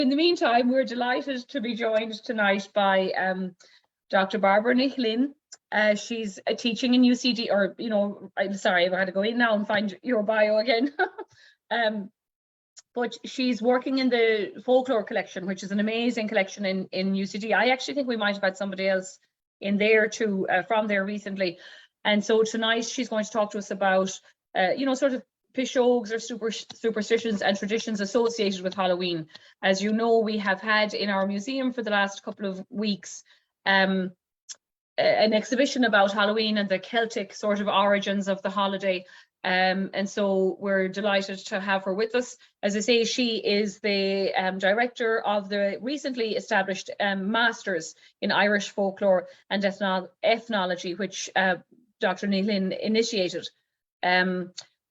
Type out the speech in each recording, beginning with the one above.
In the meantime, we're delighted to be joined tonight by Dr. Bairbre Ní Fhloinn. She's teaching in UCD, or, I'm sorry, I've had to go in now and find your bio again. But she's working in the Folklore Collection, which is an amazing collection in UCD. I actually think we might have had somebody else in there too, from there recently. And so tonight she's going to talk to us about, sort of pishogues or superstitions and traditions associated with Halloween. As you know, we have had in our museum for the last couple of weeks an exhibition about Halloween and the Celtic sort of origins of the holiday. And so we're delighted to have her with us. As I say, she is the director of the recently established Masters in Irish Folklore and Ethnology, which Dr. Ní Fhloinn initiated.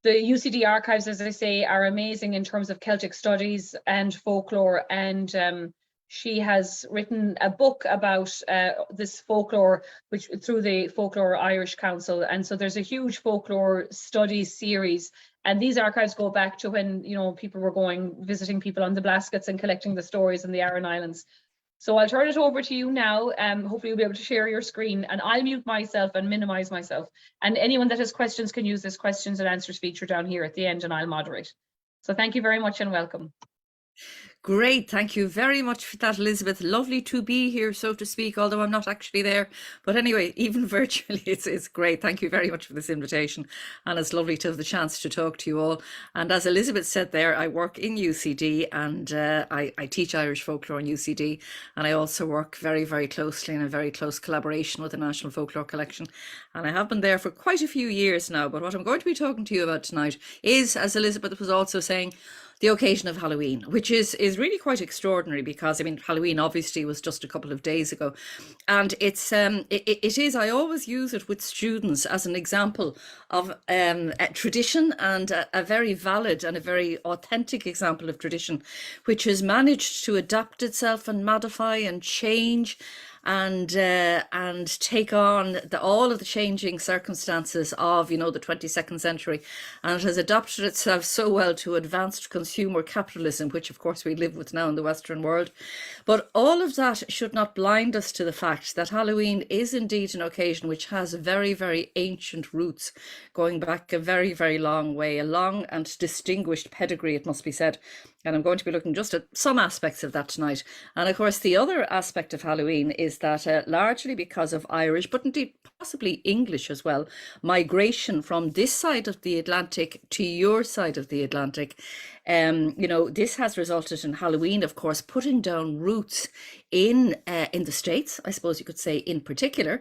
The UCD archives, as I say, are amazing in terms of Celtic studies and folklore, and she has written a book about this folklore, which through the Folklore Irish Council. And so there's a huge folklore studies series. And these archives go back to when, people were visiting people on the Blaskets and collecting the stories in the Aran Islands. So I'll turn it over to you now. Hopefully you'll be able to share your screen, and I'll mute myself and minimize myself. And anyone that has questions can use this questions and answers feature down here at the end, and I'll moderate. So thank you very much and welcome. Great, thank you very much for that, Elizabeth. Lovely to be here, so to speak, although I'm not actually there. But anyway, even virtually, it's great. Thank you very much for this invitation. And it's lovely to have the chance to talk to you all. And as Elizabeth said there, I work in UCD, and I teach Irish folklore in UCD. And I also work very, very closely in a very close collaboration with the National Folklore Collection. And I have been there for quite a few years now. But what I'm going to be talking to you about tonight is, as Elizabeth was also saying, the occasion of Halloween, which is really quite extraordinary, because Halloween obviously was just a couple of days ago, and it is, I always use it with students as an example of a tradition, and a very valid and a very authentic example of tradition, which has managed to adapt itself and modify and change and take on all of the changing circumstances of the 22nd century, and it has adapted itself so well to advanced consumer capitalism, which of course we live with now in the Western world. But all of that should not blind us to the fact that Halloween is indeed an occasion which has very, very ancient roots, going back a very, very long way, a long and distinguished pedigree, it must be said. And I'm going to be looking just at some aspects of that tonight. And of course, the other aspect of Halloween is that largely because of Irish, but indeed possibly English as well, migration from this side of the Atlantic to your side of the Atlantic, this has resulted in Halloween, of course, putting down roots in the States, I suppose you could say, in particular.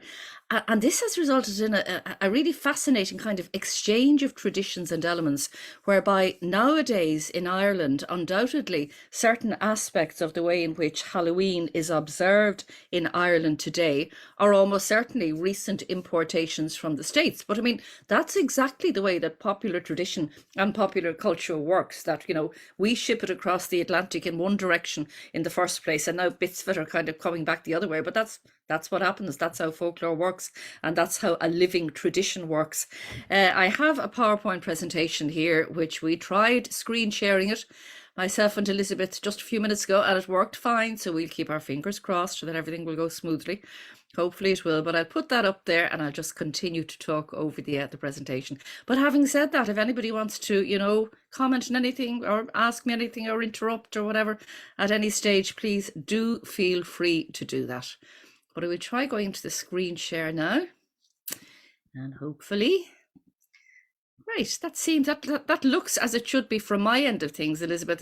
And this has resulted in a really fascinating kind of exchange of traditions and elements, whereby nowadays in Ireland, undoubtedly, certain aspects of the way in which Halloween is observed in Ireland today are almost certainly recent importations from the States. But that's exactly the way that popular tradition and popular culture works, that, we ship it across the Atlantic in one direction in the first place, and now bits of it are kind of coming back the other way. But that's what happens. That's how folklore works, and that's how a living tradition works. I have a PowerPoint presentation here, which we tried screen sharing it, myself and Elizabeth, just a few minutes ago, and it worked fine. So we'll keep our fingers crossed that everything will go smoothly. Hopefully it will, but I'll put that up there and I'll just continue to talk over the presentation. But having said that, if anybody wants to, comment on anything or ask me anything or interrupt or whatever at any stage, please do feel free to do that. But I will try going into the screen share now, and hopefully, right, that looks as it should be from my end of things. Elizabeth,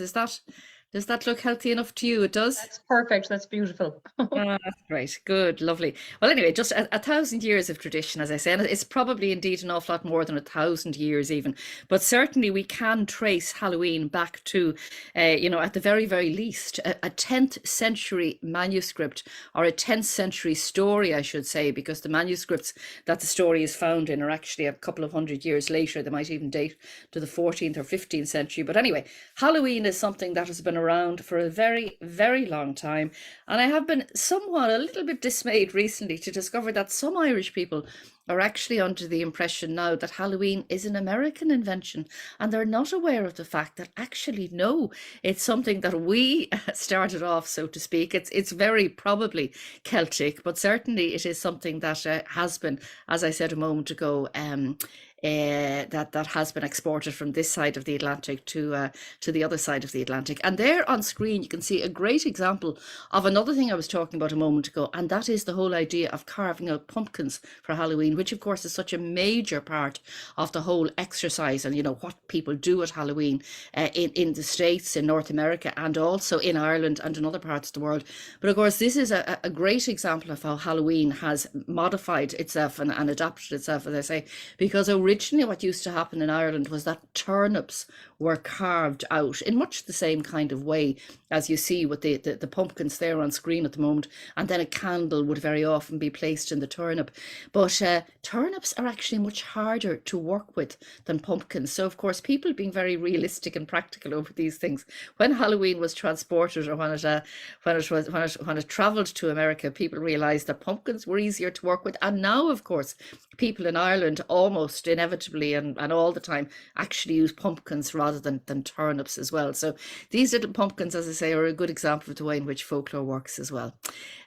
does that look healthy enough to you? It does? That's perfect. That's beautiful. That's great. Good. Lovely. Well, anyway, just a 1,000 years of tradition, as I say, and it's probably indeed an awful lot more than 1,000 years even. But certainly we can trace Halloween back to, at the very, very least, a 10th century manuscript, or a 10th century story, I should say, because the manuscripts that the story is found in are actually a couple of hundred years later. They might even date to the 14th or 15th century. But anyway, Halloween is something that has been been around for a very, very long time. And I have been somewhat a little bit dismayed recently to discover that some Irish people are actually under the impression now that Halloween is an American invention, and they're not aware of the fact that actually, no, it's something that we started off, so to speak. It's very probably Celtic, but certainly it is something that has been, as I said a moment ago, that has been exported from this side of the Atlantic to the other side of the Atlantic. And there on screen you can see a great example of another thing I was talking about a moment ago, and that is the whole idea of carving out pumpkins for Halloween, which of course is such a major part of the whole exercise and what people do at Halloween in the States, in North America, and also in Ireland and in other parts of the world. But of course this is a great example of how Halloween has modified itself and adapted itself, as I say, because originally what used to happen in Ireland was that turnips were carved out in much the same kind of way as you see with the pumpkins there on screen at the moment, and then a candle would very often be placed in the turnip. But turnips are actually much harder to work with than pumpkins. So of course, people being very realistic and practical over these things, when Halloween was transported, or when it travelled to America, people realised that pumpkins were easier to work with. And now, of course, people in Ireland almost inevitably and all the time actually use pumpkins rather than turnips as well. So these little pumpkins, as I say, are a good example of the way in which folklore works as well.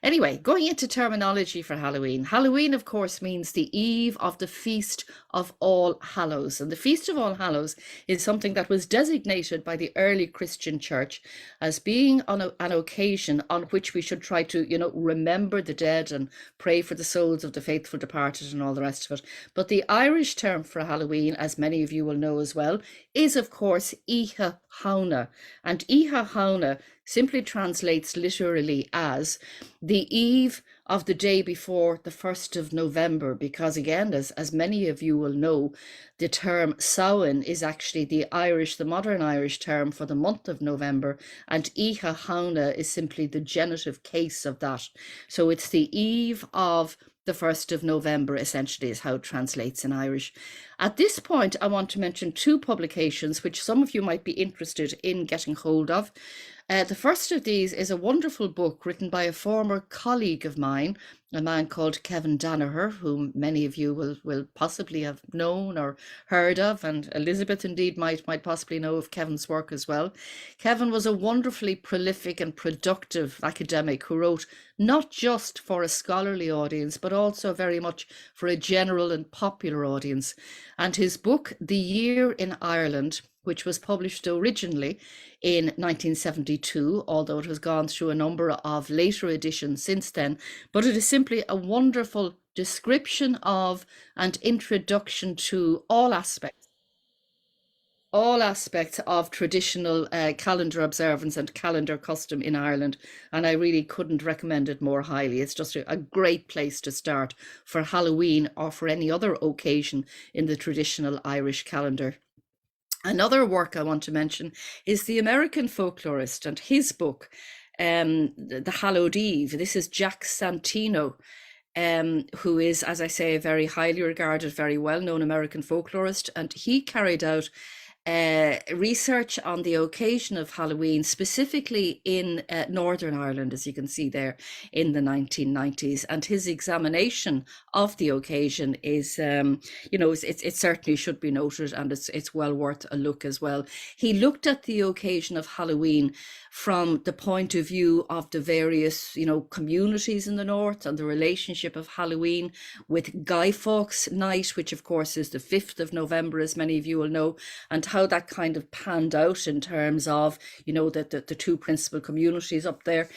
Anyway, going into terminology for Halloween. Halloween, of course, means the eve of the Feast of All Hallows. And the Feast of All Hallows is something that was designated by the early Christian church as being on an occasion on which we should try to, remember the dead and pray for the souls of the faithful departed and all the rest of it. But the Irish term for Halloween, as many of you will know as well, is of course Oíche Thána. And Oíche Thána simply translates literally as the eve of the day before the 1st of November, because again, as many of you will know, the term Samhain is actually the modern Irish term for the month of November, and Oíche Thána is simply the genitive case of that. So it's the eve of the 1st of November, essentially, is how it translates in Irish. At this point, I want to mention two publications which some of you might be interested in getting hold of. The first of these is a wonderful book written by a former colleague of mine, a man called Kevin Danaher, whom many of you will possibly have known or heard of, and Elizabeth indeed might possibly know of Kevin's work as well. Kevin was a wonderfully prolific and productive academic who wrote not just for a scholarly audience, but also very much for a general and popular audience. And his book, The Year in Ireland, which was published originally in 1972, although it has gone through a number of later editions since then. But it is simply a wonderful description of and introduction to all aspects of traditional calendar observance and calendar custom in Ireland. And I really couldn't recommend it more highly. It's just a great place to start for Halloween or for any other occasion in the traditional Irish calendar. Another work I want to mention is the American folklorist and his book, The Hallowed Eve. This is Jack Santino, who is, as I say, a very highly regarded, very well-known American folklorist. And he carried out research on the occasion of Halloween, specifically in Northern Ireland, as you can see there, in the 1990s. And his examination of the occasion is, it certainly should be noted, and it's well worth a look as well. He looked at the occasion of Halloween from the point of view of the various, communities in the North and the relationship of Halloween with Guy Fawkes Night, which of course is the 5th of November, as many of you will know, and how that kind of panned out in terms of, the two principal communities up there.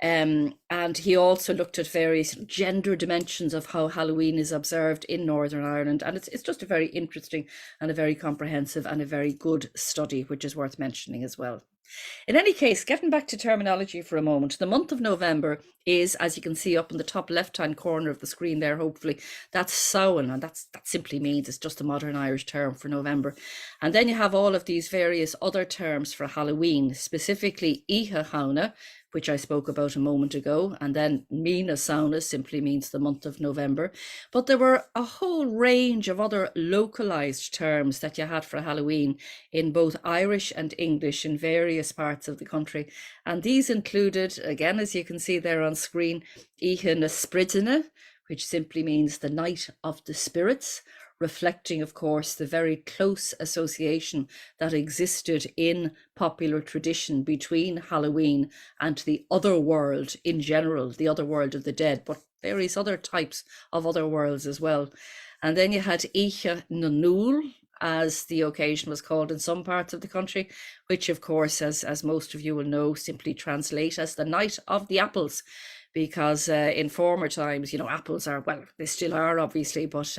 And he also looked at various gender dimensions of how Halloween is observed in Northern Ireland. And it's just a very interesting and a very comprehensive and a very good study, which is worth mentioning as well. In any case, getting back to terminology for a moment, the month of November is, as you can see up in the top left-hand corner of the screen there, hopefully, that's Samhain, and that simply means it's just a modern Irish term for November. And then you have all of these various other terms for Halloween, specifically Oíche Thána, which I spoke about a moment ago, and then Mina Sauna simply means the month of November. But there were a whole range of other localized terms that you had for Halloween in both Irish and English in various parts of the country. And these included, again, as you can see there on screen, Ihe na Spridine, which simply means the night of the spirits, reflecting, of course, the very close association that existed in popular tradition between Halloween and the other world in general, the other world of the dead, but various other types of other worlds as well. And then you had Oíche na nGaedheal, as the occasion was called in some parts of the country, which, of course, as most of you will know, simply translate as the night of the apples. Because in former times, you know, apples are, well, they still are obviously, but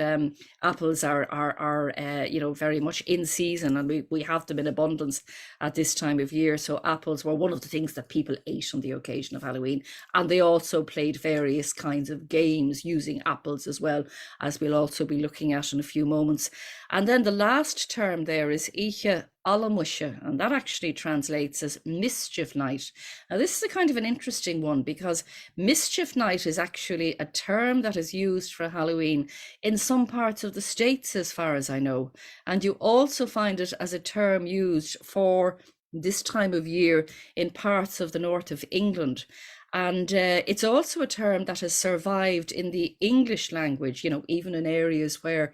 apples are you know, very much in season, and we have them in abundance at this time of year. So apples were one of the things that people ate on the occasion of Halloween, and they also played various kinds of games using apples as well, as we'll also be looking at in a few moments. And then the last term there is Oíche Alamuise, and that actually translates as mischief night. Now this is a kind of an interesting one, because mischief night is actually a term that is used for Halloween in some parts of the States, as far as I know. And you also find it as a term used for this time of year in parts of the north of England. And it's also a term that has survived in the English language, you know, even in areas where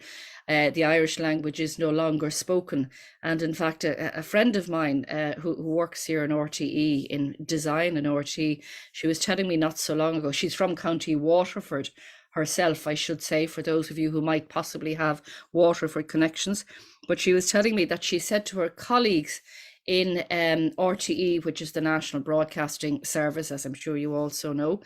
the Irish language is no longer spoken. And in fact, a friend of mine who works here in RTE, in design in RTE, she was telling me not so long ago, she's from County Waterford herself, I should say, for those of you who might possibly have Waterford connections. But she was telling me that she said to her colleagues in RTE, which is the National Broadcasting Service, as I'm sure you also know.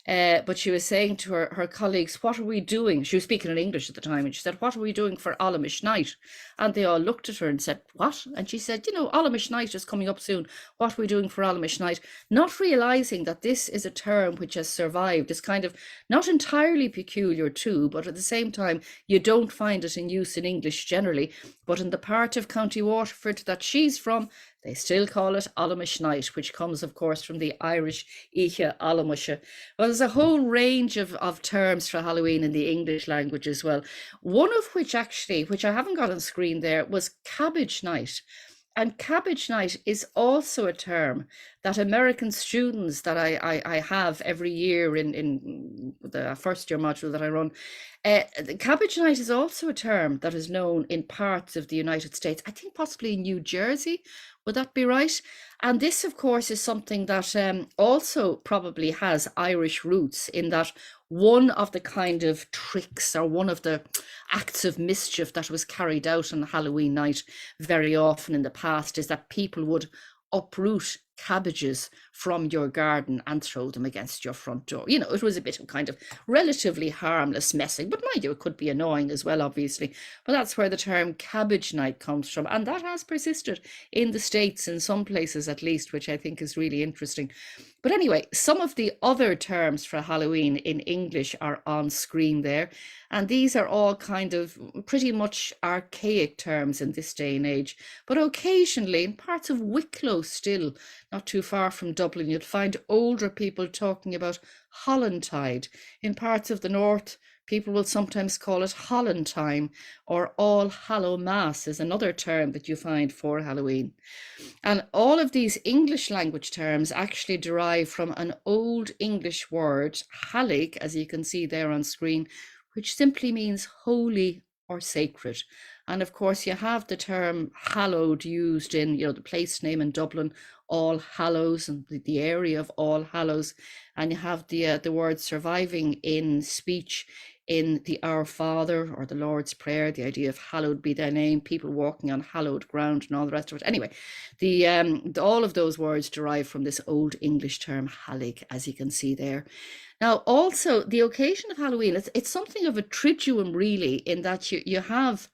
But she was saying to her colleagues, what are we doing? She was speaking in English at the time, and she said, what are we doing for Alamish night? And they all looked at her and said, what? And she said, you know, Alamish night is coming up soon. What are we doing for Alamish night? Not realizing that this is a term which has survived. It's kind of not entirely peculiar too, but at the same time, you don't find it in use in English generally. But in the part of County Waterford that she's from, they still call it Alamish night, which comes, of course, from the Irish Oíche Alamuise. Well, there's a whole range of terms for Halloween in the English language as well. One of which actually, which I haven't got on screen there, was Cabbage Night. And Cabbage Night is also a term that American students that I have every year in the first year module that I run. Cabbage Night is also a term that is known in parts of the United States, I think possibly in New Jersey. Would that be right? And this, of course, is something that also probably has Irish roots, in that one of the kind of tricks or one of the acts of mischief that was carried out on Halloween night very often in the past is that people would uproot cabbages from your garden and throw them against your front door. You know, it was a bit of kind of relatively harmless messing, but mind you, it could be annoying as well, obviously. But that's where the term Cabbage Night comes from, and that has persisted in the States in some places at least, which I think is really interesting. But anyway, some of the other terms for Halloween in English are on screen there, and these are all kind of pretty much archaic terms in this day and age. But occasionally, in parts of Wicklow still, not too far from Dublin, you'd find older people talking about Hollantide. In parts of the north, people will sometimes call it Hollantime, or All Hallow Mass is another term that you find for Halloween. And all of these English language terms actually derive from an old English word, Hallig, as you can see there on screen, which simply means holy or sacred. And of course, you have the term hallowed used in, you know, the place name in Dublin, All Hallows, and the area of All Hallows. And you have the word surviving in speech in the Our Father or the Lord's Prayer, the idea of hallowed be thy name, people walking on hallowed ground and all the rest of it. Anyway, all of those words derive from this old English term Hallig, as you can see there. Now, also, the occasion of Halloween, it's something of a triduum, really, in that you have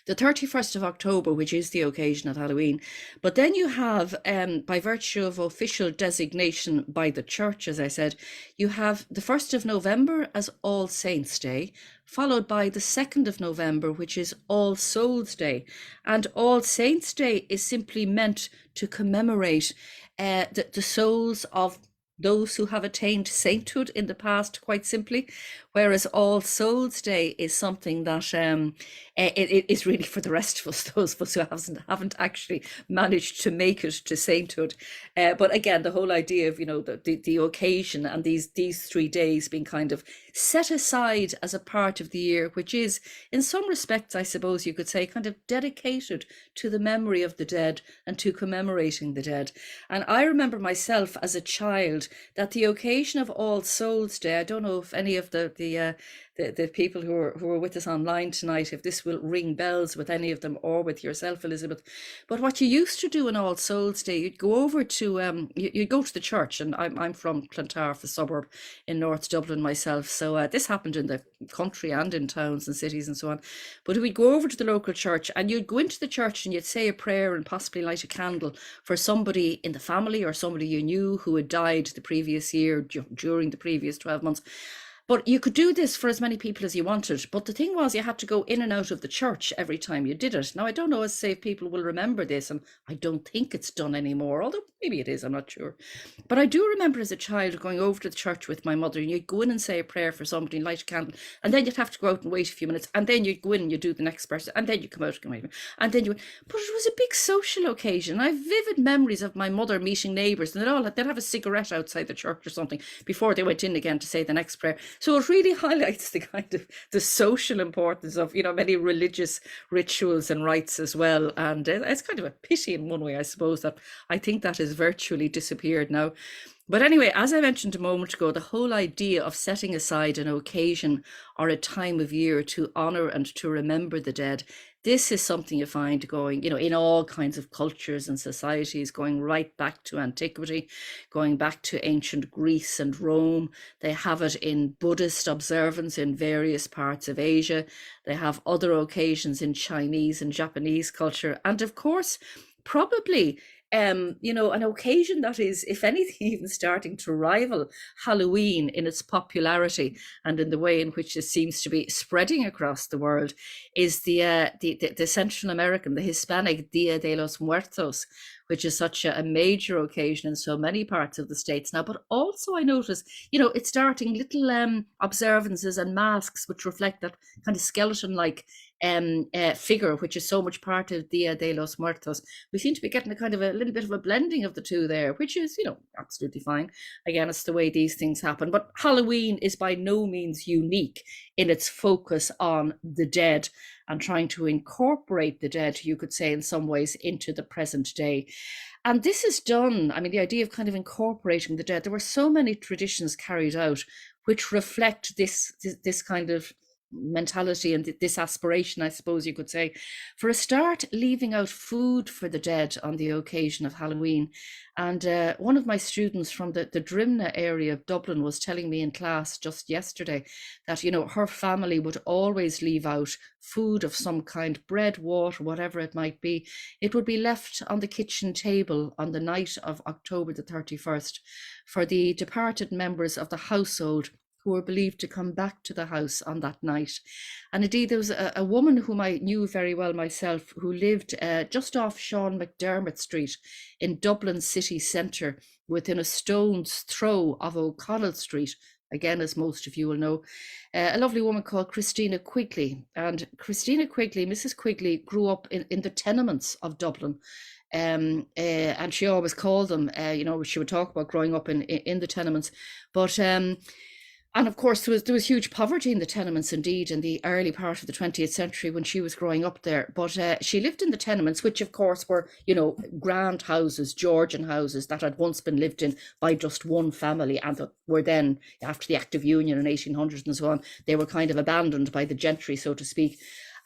the 31st of October, which is the occasion of Halloween. But then you have, by virtue of official designation by the church, as I said, you have the 1st of November as All Saints' Day, followed by the 2nd of November, which is All Souls' Day. And All Saints' Day is simply meant to commemorate the souls of those who have attained sainthood in the past, quite simply, whereas All Souls Day is something that it is really for the rest of us, those of us who haven't actually managed to make it to sainthood. But again, the whole idea of, you know, the occasion and these 3 days being kind of set aside as a part of the year, which is in some respects, I suppose you could say, kind of dedicated to the memory of the dead and to commemorating the dead. And I remember myself as a child that the occasion of All Souls Day, I don't know if any of the people who are with us online tonight, if this will ring bells with any of them or with yourself, Elizabeth. But what you used to do on All Souls Day, you'd go over to you'd go to the church, and I'm from Clontarf, a suburb in North Dublin myself. So this happened in the country and in towns and cities and so on. But we'd go over to the local church, and you'd go into the church and you'd say a prayer and possibly light a candle for somebody in the family or somebody you knew who had died the previous year, during the previous 12 months. But you could do this for as many people as you wanted. But the thing was, you had to go in and out of the church every time you did it. Now, I don't know, as say, if people will remember this, and I don't think it's done anymore, although maybe it is, I'm not sure. But I do remember as a child going over to the church with my mother, and you'd go in and say a prayer for somebody and light a candle, and then you'd have to go out and wait a few minutes, and then you'd go in and you'd do the next person, and then you'd come out and then you. But it was a big social occasion. I have vivid memories of my mother meeting neighbours, and they'd have a cigarette outside the church or something before they went in again to say the next prayer. So it really highlights the kind of the social importance of, you know, many religious rituals and rites as well. And it's kind of a pity in one way, I suppose, that I think that has virtually disappeared now. But anyway, as I mentioned a moment ago, the whole idea of setting aside an occasion or a time of year to honour and to remember the dead, this is something you find going, you know, in all kinds of cultures and societies, going right back to antiquity, going back to ancient Greece and Rome. They have it in Buddhist observance in various parts of Asia. They have other occasions in Chinese and Japanese culture. And of course, probably you know, an occasion that is, if anything, even starting to rival Halloween in its popularity and in the way in which it seems to be spreading across the world, is the Central American, the Hispanic Dia de los Muertos, which is such a major occasion in so many parts of the States now. But also I notice, you know, it's starting little observances and masks which reflect that kind of skeleton-like figure, which is so much part of Dia de los Muertos. We seem to be getting a kind of a little bit of a blending of the two there, which is, you know, absolutely fine. Again, it's the way these things happen. But Halloween is by no means unique in its focus on the dead and trying to incorporate the dead, you could say, in some ways into the present day. And this is done, I mean, the idea of kind of incorporating the dead, there were so many traditions carried out which reflect this kind of mentality and this aspiration, I suppose you could say. For a start, leaving out food for the dead on the occasion of Halloween. And one of my students from the Drimna area of Dublin was telling me in class just yesterday that, you know, her family would always leave out food of some kind, bread, water, whatever it might be. It would be left on the kitchen table on the night of October the 31st for the departed members of the household who were believed to come back to the house on that night. And indeed, there was a woman whom I knew very well myself who lived just off Sean McDermott Street in Dublin city centre, within a stone's throw of O'Connell Street, again, as most of you will know, a lovely woman called Christina Quigley. And Christina Quigley, Mrs. Quigley, grew up in the tenements of Dublin. And she always called them, you know, she would talk about growing up in the tenements. But and of course, there was huge poverty in the tenements, indeed, in the early part of the 20th century when she was growing up there. But she lived in the tenements, which, of course, were, you know, grand houses, Georgian houses that had once been lived in by just one family, and that were then, after the Act of Union in 1800 and so on, they were kind of abandoned by the gentry, so to speak.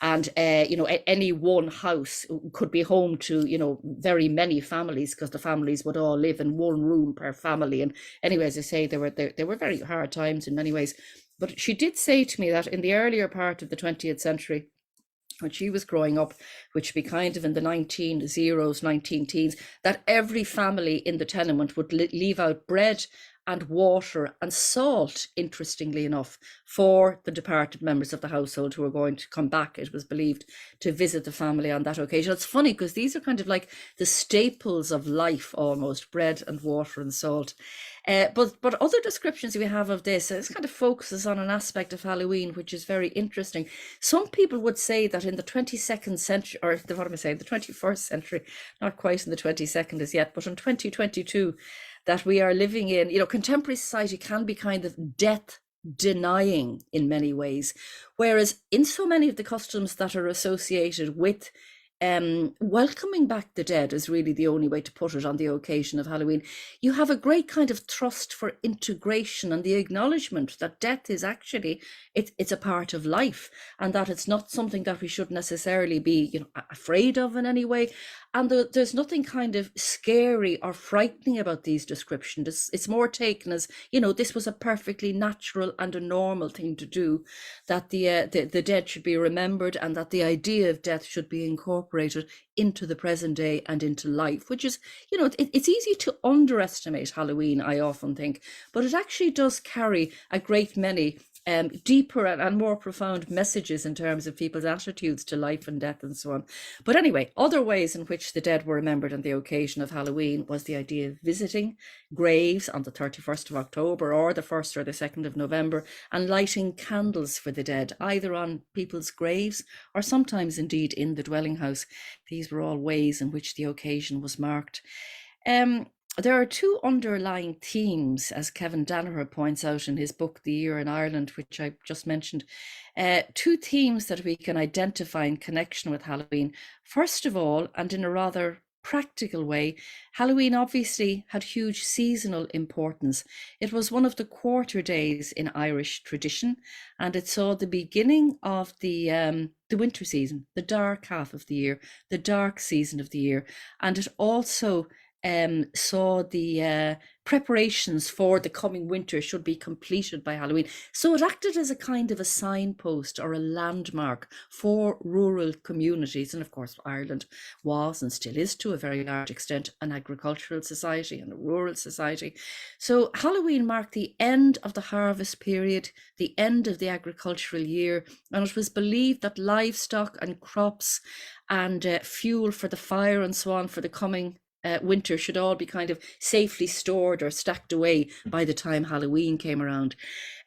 And, you know, any one house could be home to, you know, very many families, because the families would all live in one room per family. And anyway, as I say, they were very hard times in many ways. But she did say to me that in the earlier part of the 20th century, when she was growing up, which would be kind of in the 19 teens, that every family in the tenement would leave out bread and water and salt, interestingly enough, for the departed members of the household who are going to come back, it was believed, to visit the family on that occasion. It's funny because these are kind of like the staples of life almost, bread and water and salt. But other descriptions we have of this, this kind of focuses on an aspect of Halloween which is very interesting. Some people would say that in the 22nd century, or what am I saying, the 21st century, not quite in the 22nd as yet, but in 2022, that we are living in, contemporary society can be kind of death denying in many ways, whereas in so many of the customs that are associated with welcoming back the dead is really the only way to put it on the occasion of Halloween. You have a great kind of thrust for integration and the acknowledgement that death is actually, it's a part of life, and that it's not something that we should necessarily be afraid of in any way. And there's nothing kind of scary or frightening about these descriptions. It's more taken as, this was a perfectly natural and a normal thing to do, that the dead should be remembered, and that the idea of death should be incorporated into the present day and into life, which is, it's easy to underestimate Halloween, I often think, but it actually does carry a great many deeper and more profound messages in terms of people's attitudes to life and death and so on. But anyway, other ways in which the dead were remembered on the occasion of Halloween was the idea of visiting graves on the 31st of October or the 1st or the 2nd of November, and lighting candles for the dead, either on people's graves or sometimes indeed in the dwelling house. These were all ways in which the occasion was marked. There are two underlying themes, as Kevin Danaher points out in his book, The Year in Ireland, which I just mentioned. Two themes that we can identify in connection with Halloween. First of all, and in a rather practical way, Halloween obviously had huge seasonal importance. It was one of the quarter days in Irish tradition, and it saw the beginning of the winter season, the dark half of the year, the dark season of the year, and it also saw the preparations for the coming winter should be completed by Halloween. So it acted as a kind of a signpost or a landmark for rural communities. And of course, Ireland was and still is to a very large extent an agricultural society and a rural society. So Halloween marked the end of the harvest period, the end of the agricultural year, and it was believed that livestock and crops and fuel for the fire and so on for the coming winter should all be kind of safely stored or stacked away by the time Halloween came around.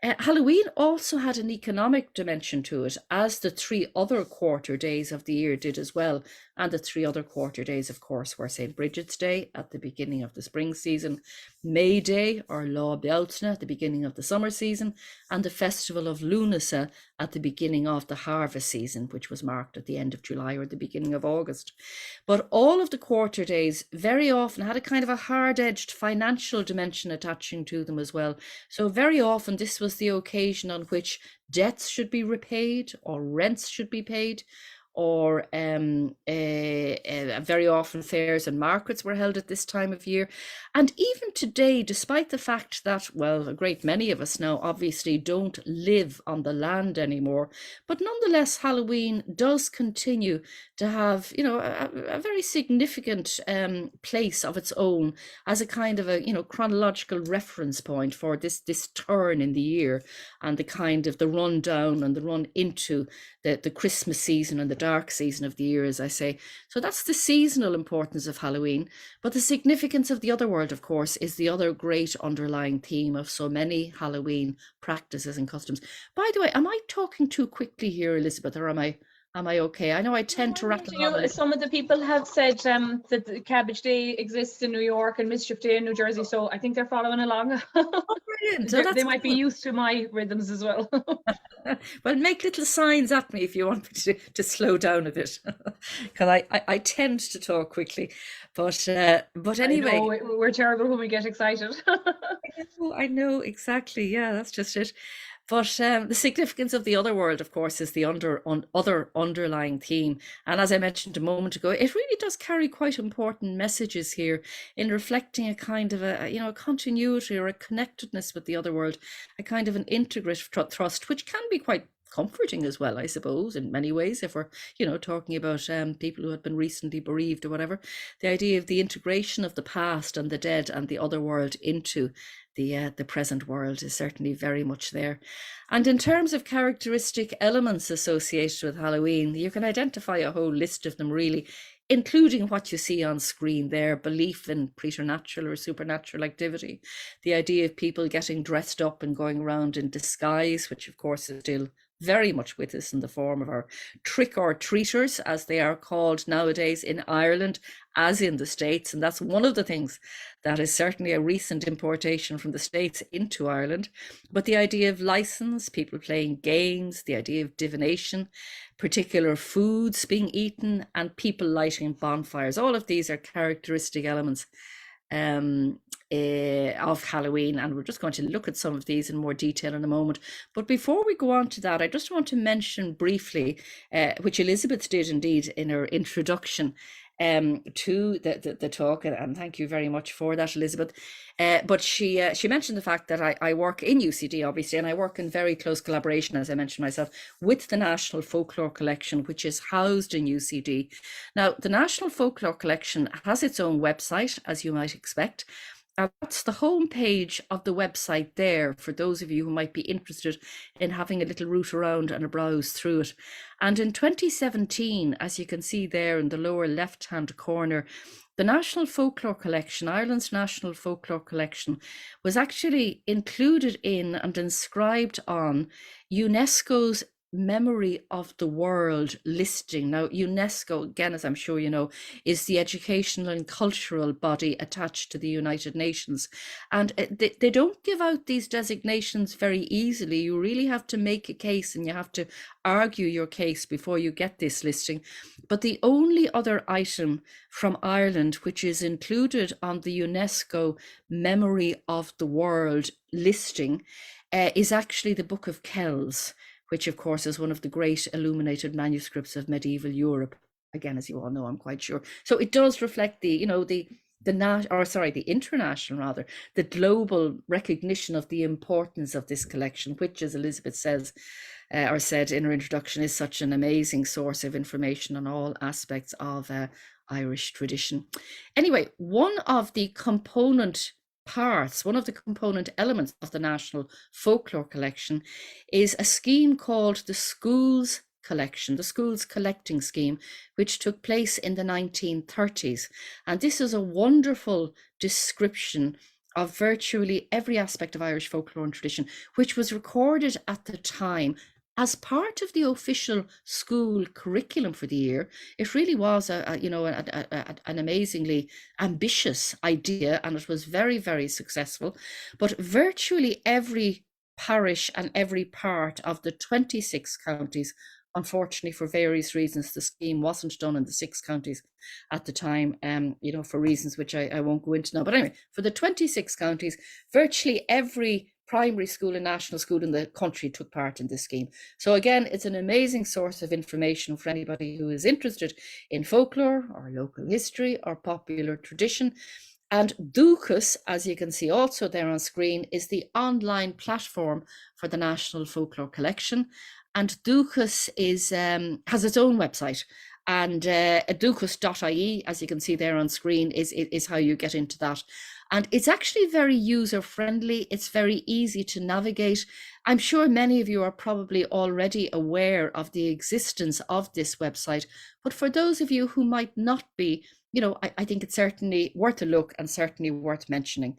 Halloween also had an economic dimension to it, as the three other quarter days of the year did as well. And the three other quarter days, of course, were St. Bridget's Day at the beginning of the spring season, May Day or Lá Bealtaine at the beginning of the summer season, and the Festival of Lunasa at the beginning of the harvest season, which was marked at the end of July or the beginning of August. But all of the quarter days very often had a kind of a hard-edged financial dimension attaching to them as well. So very often this was the occasion on which debts should be repaid or rents should be paid, or very often fairs and markets were held at this time of year. And even today, despite the fact that, well, a great many of us now obviously don't live on the land anymore, but nonetheless, Halloween does continue to have, a very significant place of its own as a kind of a, chronological reference point for this turn in the year and the kind of the run down and the run into the Christmas season and the dark season of the year, as I say. So that's the seasonal importance of Halloween. But the significance of the other world, of course, is the other great underlying theme of so many Halloween practices and customs. By the way, am I talking too quickly here, Elizabeth, or am I okay? I know I tend to rattle on. Some of the people have said that the Cabbage Day exists in New York and Mischief Day in New Jersey, so I think they're following along. Oh, brilliant. So they might be used to my rhythms as well. Well, make little signs at me if you want me to slow down a bit, because I tend to talk quickly. But anyway, I know, we're terrible when we get excited. I know exactly. Yeah, that's just it. But the significance of the other world, of course, is the other underlying theme. And as I mentioned a moment ago, it really does carry quite important messages here in reflecting a kind of a continuity or a connectedness with the other world, a kind of an integrative thrust, which can be quite comforting as well, I suppose, in many ways, if we're, talking about people who had been recently bereaved or whatever. The idea of the integration of the past and the dead and the other world into the present world is certainly very much there. And in terms of characteristic elements associated with Halloween, you can identify a whole list of them, really, including what you see on screen there: belief in preternatural or supernatural activity, the idea of people getting dressed up and going around in disguise, which of course is still very much with us in the form of our trick-or-treaters, as they are called nowadays in Ireland, as in the States. And that's one of the things that is certainly a recent importation from the States into Ireland. But the idea of license, people playing games, the idea of divination, particular foods being eaten, and people lighting bonfires, all of these are characteristic elements of Halloween, and we're just going to look at some of these in more detail in a moment. But before we go on to that, I just want to mention briefly, which Elizabeth did indeed in her introduction to the talk, and thank you very much for that, Elizabeth. But she mentioned the fact that I work in UCD, obviously, and I work in very close collaboration, as I mentioned myself, with the National Folklore Collection, which is housed in UCD. Now, the National Folklore Collection has its own website, as you might expect. That's the homepage of the website there, for those of you who might be interested in having a little root around and a browse through it. And in 2017, as you can see there in the lower left-hand corner, the National Folklore Collection, Ireland's National Folklore Collection, was actually included in and inscribed on UNESCO's Memory of the World listing. Now, UNESCO, again, as I'm sure you know, is the educational and cultural body attached to the United Nations. And they don't give out these designations very easily. You really have to make a case, and you have to argue your case before you get this listing. But the only other item from Ireland which is included on the UNESCO Memory of the World listing is actually the Book of Kells, which of course is one of the great illuminated manuscripts of medieval Europe. Again, as you all know, I'm quite sure. So it does reflect the international, rather, the global recognition of the importance of this collection, which, as Elizabeth says, or said in her introduction, is such an amazing source of information on all aspects of Irish tradition. Anyway, one of the component elements of the National Folklore Collection is a scheme called the Schools Collection, the Schools Collecting Scheme, which took place in the 1930s. And this is a wonderful description of virtually every aspect of Irish folklore and tradition, which was recorded at the time as part of the official school curriculum for the year. It really was an amazingly ambitious idea, and it was very, very successful. But virtually every parish and every part of the 26 counties, unfortunately, for various reasons, the scheme wasn't done in the 6 counties at the time, for reasons which I won't go into now. But anyway, for the 26 counties, virtually every primary school and national school in the country took part in this scheme. So again, it's an amazing source of information for anybody who is interested in folklore or local history or popular tradition. And Dúchas, as you can see also there on screen, is the online platform for the National Folklore Collection. And Dúchas has its own website. And dúchas.ie, as you can see there on screen, is how you get into that. And it's actually very user-friendly. It's very easy to navigate. I'm sure many of you are probably already aware of the existence of this website. But for those of you who might not be, I think it's certainly worth a look and certainly worth mentioning.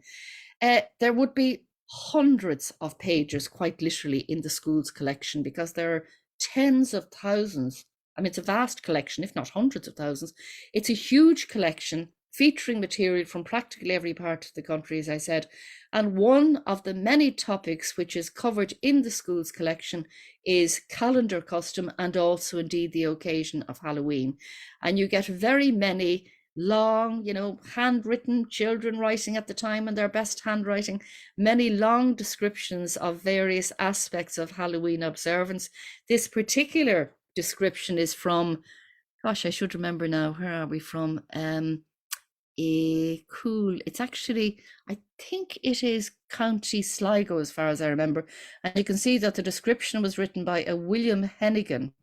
There would be hundreds of pages, quite literally, in the Schools Collection, because there are tens of thousands. I mean, it's a vast collection, if not hundreds of thousands. It's a huge collection featuring material from practically every part of the country, as I said. And one of the many topics which is covered in the Schools Collection is calendar custom, and also indeed the occasion of Halloween. And you get very many long, handwritten, children writing at the time in their best handwriting, many long descriptions of various aspects of Halloween observance. This particular description is from, gosh, I should remember now, where are we from? Cool. It's actually, I think it is County Sligo, as far as I remember. And you can see that the description was written by a William Hennigan,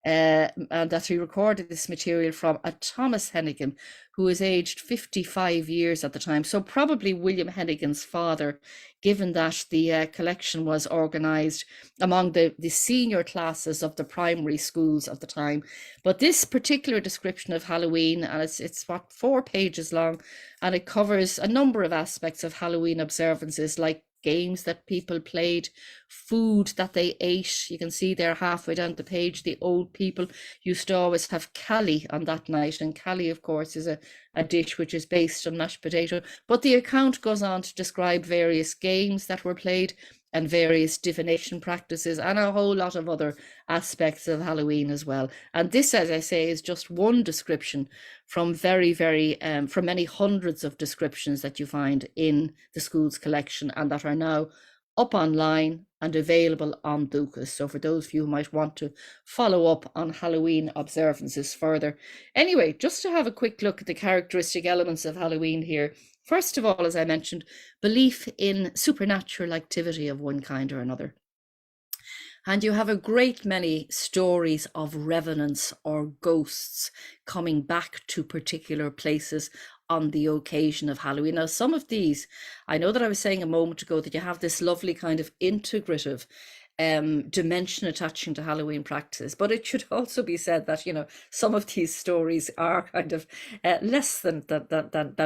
and that he recorded this material from a Thomas Hennigan, who was aged 55 years at the time. So probably William Hennigan's father, given that the collection was organised among the senior classes of the primary schools of the time. But this particular description of Halloween, and it's what, 4 pages long, and it covers a number of aspects of Halloween observances, like games that people played, food that they ate. You can see there halfway down the page, the old people used to always have callie on that night, and callie, of course, is a dish which is based on mashed potato. But the account goes on to describe various games that were played and various divination practices and a whole lot of other aspects of Halloween as well. And this, as I say, is just one description from from many hundreds of descriptions that you find in the school's collection and that are now up online and available on Dúchas. So for those of you who might want to follow up on Halloween observances further. Anyway, just to have a quick look at the characteristic elements of Halloween here. First of all, as I mentioned, belief in supernatural activity of one kind or another. And you have a great many stories of revenants or ghosts coming back to particular places on the occasion of Halloween. Now, some of these, I know that I was saying a moment ago that you have this lovely kind of integrative dimension attaching to Halloween practices, but it should also be said that, you know, some of these stories are kind of less than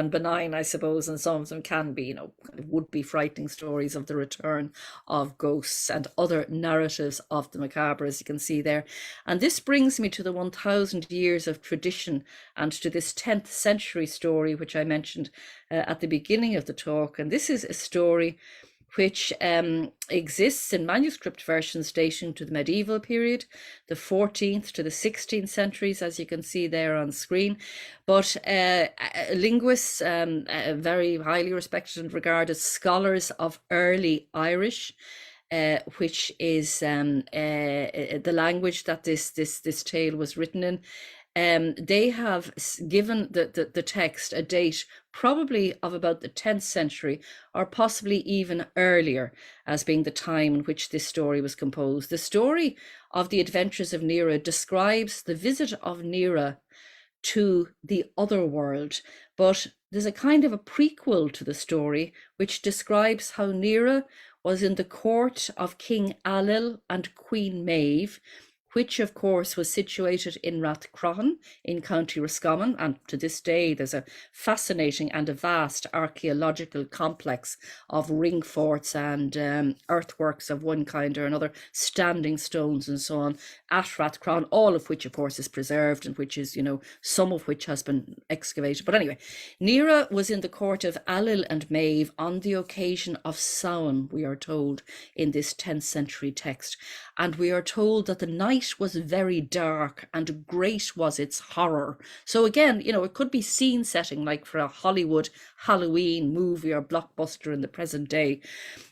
benign, I suppose, and some of them can be, you know, would be frightening stories of the return of ghosts and other narratives of the macabre, as you can see there. And this brings me to the 1,000 years of tradition and to this 10th century story, which I mentioned at the beginning of the talk. And this is a story which exists in manuscript versions dating to the medieval period, the 14th to the 16th centuries, as you can see there on screen. But linguists, very highly respected and regarded scholars of early Irish, which is the language that this tale was written in. They have given the text a date probably of about the 10th century or possibly even earlier as being the time in which this story was composed. The story of the adventures of Nera describes the visit of Nera to the other world, but there's a kind of a prequel to the story which describes how Nera was in the court of King Ailill and Queen Maeve, which of course was situated in Rathcroghan in County Roscommon. And to this day, there's a fascinating and a vast archaeological complex of ring forts and earthworks of one kind or another, standing stones and so on at Rathcroghan, all of which of course is preserved and which is, you know, some of which has been excavated. But anyway, Nera was in the court of Ailill and Maeve on the occasion of Samhain, we are told in this 10th century text. And we are told that the night was very dark and great was its horror. So again, you know, it could be scene setting like for a Hollywood Halloween movie or blockbuster in the present day.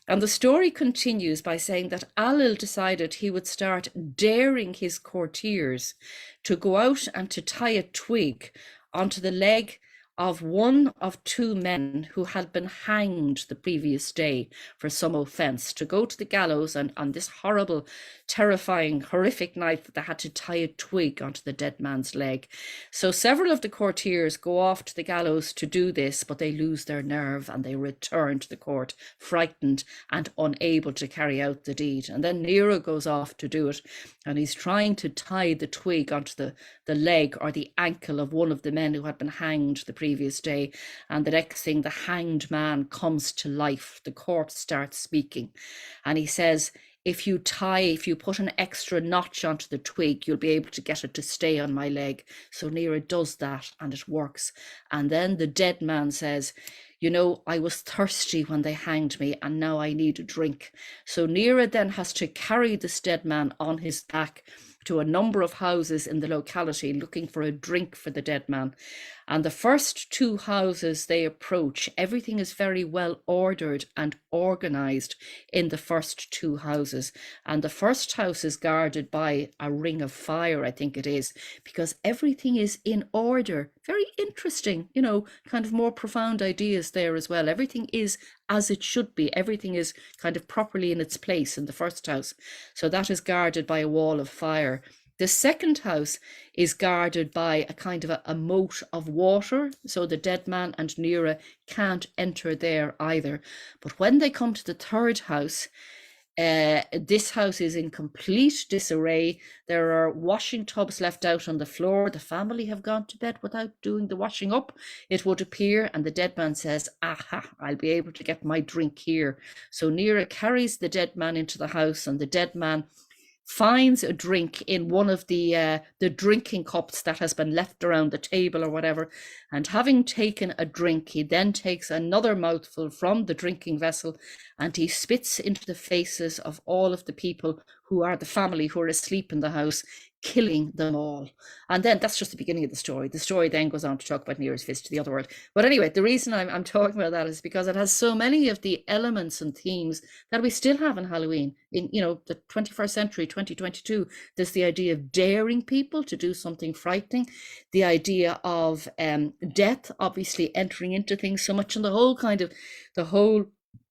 And the story continues by saying that Ailill decided he would start daring his courtiers to go out and to tie a twig onto the leg of one of 2 men who had been hanged the previous day for some offence, to go to the gallows and on this horrible, terrifying, horrific night that they had to tie a twig onto the dead man's leg. So several of the courtiers go off to the gallows to do this, but they lose their nerve and they return to the court frightened and unable to carry out the deed. And then Nera goes off to do it, and he's trying to tie the twig onto the leg or the ankle of one of the men who had been hanged the previous day. And the next thing, the hanged man comes to life. The corpse starts speaking, and he says, if you put an extra notch onto the twig, you'll be able to get it to stay on my leg. So Nera does that and it works. And then the dead man says, you know, I was thirsty when they hanged me and now I need a drink. So Nera then has to carry this dead man on his back to a number of houses in the locality looking for a drink for the dead man. And the first two houses they approach, everything is very well ordered and organized in the first two houses. And the first house is guarded by a ring of fire, I think it is, because everything is in order. Very interesting, you know, kind of more profound ideas there as well. Everything is as it should be. Everything is kind of properly in its place in the first house. So that is guarded by a wall of fire. The second house is guarded by a kind of a moat of water, so the dead man and Nera can't enter there either. But when they come to the third house, this house is in complete disarray. There are washing tubs left out on the floor. The family have gone to bed without doing the washing up, it would appear, and the dead man says, aha, I'll be able to get my drink here. So Nera carries the dead man into the house, and the dead man finds a drink in one of the drinking cups that has been left around the table or whatever, and having taken a drink, he then takes another mouthful from the drinking vessel and he spits into the faces of all of the people who are the family who are asleep in the house, killing them all. And then that's just the beginning of the story. The story then goes on to talk about Nera's visit to the other world. But anyway, the reason I'm talking about that is because it has so many of the elements and themes that we still have in Halloween. In, you know, the 21st century, 2022, there's the idea of daring people to do something frightening, the idea of death obviously entering into things so much, and the whole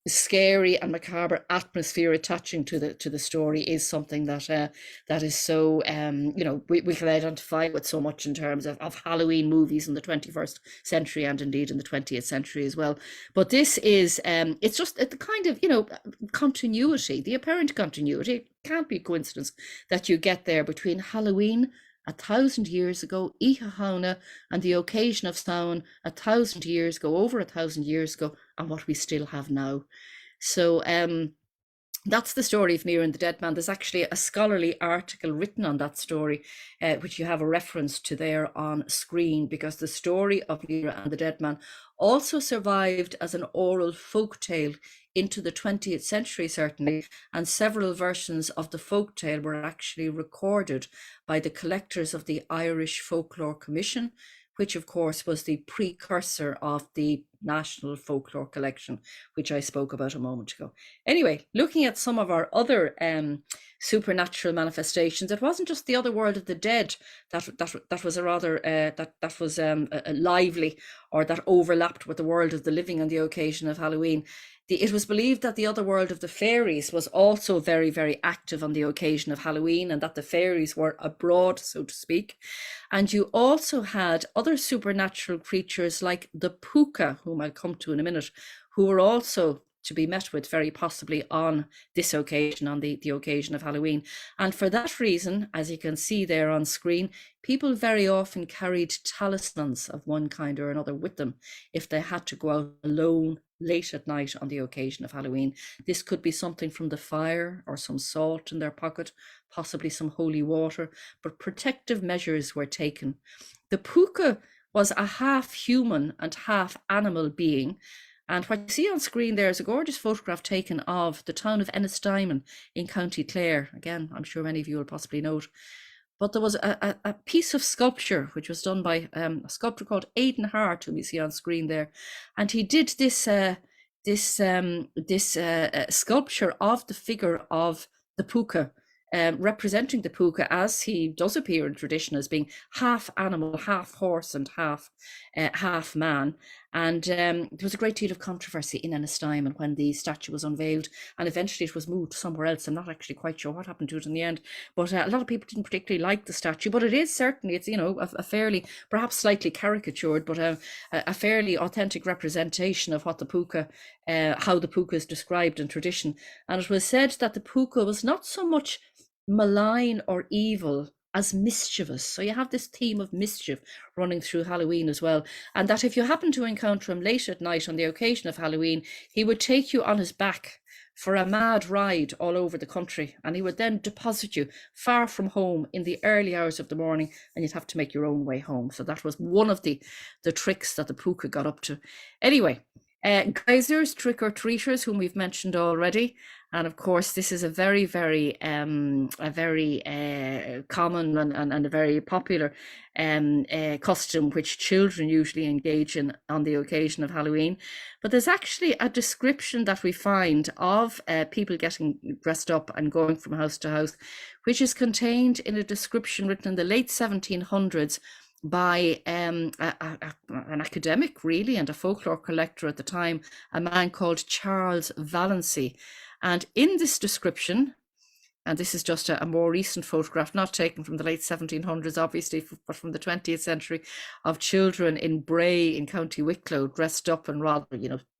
scary and macabre atmosphere attaching to the story is something that that is so you know, we can identify with so much in terms of Halloween movies in the 21st century and indeed in the 20th century as well. But this is it's just the kind of, you know, continuity, the apparent continuity. It can't be a coincidence that you get there between Halloween 1,000 years ago, Ihahauna, and the occasion of Samhain 1,000 years ago, over 1,000 years ago, and what we still have now. So that's the story of Nera and the Dead Man. There's actually a scholarly article written on that story, which you have a reference to there on screen, because the story of Nera and the Dead Man also survived as an oral folk tale into the 20th century, certainly, and several versions of the folk tale were actually recorded by the collectors of the Irish Folklore Commission, which of course was the precursor of the National Folklore Collection, which I spoke about a moment ago. Anyway, looking at some of our other supernatural manifestations, it wasn't just the other world of the dead that was a rather that was lively, or that overlapped with the world of the living on the occasion of Halloween. It was believed that the other world of the fairies was also very, very active on the occasion of Halloween, and that the fairies were abroad, so to speak. And you also had other supernatural creatures like the puka, whom I'll come to in a minute, who were also to be met with very possibly on this occasion, on the occasion of Halloween. And for that reason, as you can see there on screen, people very often carried talismans of one kind or another with them if they had to go out alone late at night on the occasion of Halloween. This could be something from the fire, or some salt in their pocket, possibly some holy water, but protective measures were taken. The puka was a half human and half animal being. And what you see on screen there is a gorgeous photograph taken of the town of Ennistimon in County Clare. Again, I'm sure many of you will possibly know it. But there was a piece of sculpture which was done by a sculptor called Aidan Hart, whom you see on screen there. And he did this sculpture of the figure of the puka, representing the puka, as he does appear in tradition, as being half animal, half horse, and half man. And there was a great deal of controversy in Ennistimon when the statue was unveiled, and eventually it was moved somewhere else. I'm not actually quite sure what happened to it in the end, but a lot of people didn't particularly like the statue. But it is certainly, it's, you know, a fairly, perhaps slightly caricatured, but a fairly authentic representation of what the puka, how the puka is described in tradition. And it was said that the puka was not so much malign or evil as mischievous. So you have this theme of mischief running through Halloween as well. And that if you happen to encounter him late at night on the occasion of Halloween, he would take you on his back for a mad ride all over the country, and he would then deposit you far from home in the early hours of the morning, and you'd have to make your own way home. So that was one of the tricks that the puka got up to. Anyway, Geysers, trick-or-treaters, whom we've mentioned already. And of course, this is a very, very common and a very popular custom which children usually engage in on the occasion of Halloween. But there's actually a description that we find of people getting dressed up and going from house to house, which is contained in a description written in the late 1700s by an academic, really, and a folklore collector at the time, a man called Charles Valency. And in this description, and this is just a more recent photograph, not taken from the late 1700s, obviously, but from the 20th century, of children in Bray in County Wicklow dressed up in rather,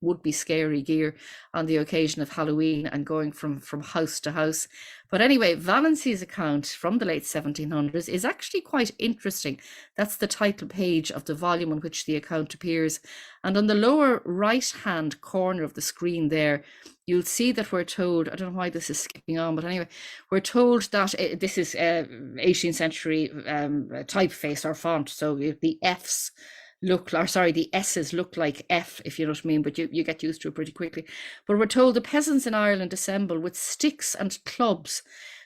would-be scary gear on the occasion of Halloween and going from house to house. But anyway, Valency's account from the late 1700s is actually quite interesting. That's the title page of the volume on which the account appears. And on the lower right-hand corner of the screen there, you'll see that we're told, I don't know why this is skipping on, but anyway, we're told that this is 18th century typeface or font. So the F's the S's look like F, if you know what I mean, but you get used to it pretty quickly. But we're told the peasants in Ireland assemble with sticks and clubs,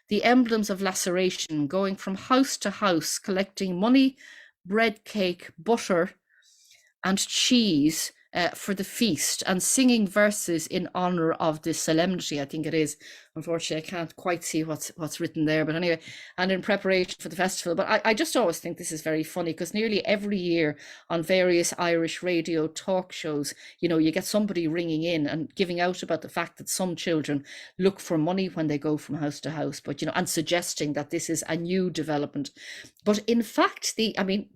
the emblems of laceration, going from house to house, collecting money, bread cake, butter, and cheese for the feast, and singing verses in honor of the solemnity, I think it is. Unfortunately, I can't quite see what's written there, but anyway, and in preparation for the festival. But I just always think this is very funny, because nearly every year on various Irish radio talk shows, you get somebody ringing in and giving out about the fact that some children look for money when they go from house to house, but and suggesting that this is a new development. But in fact,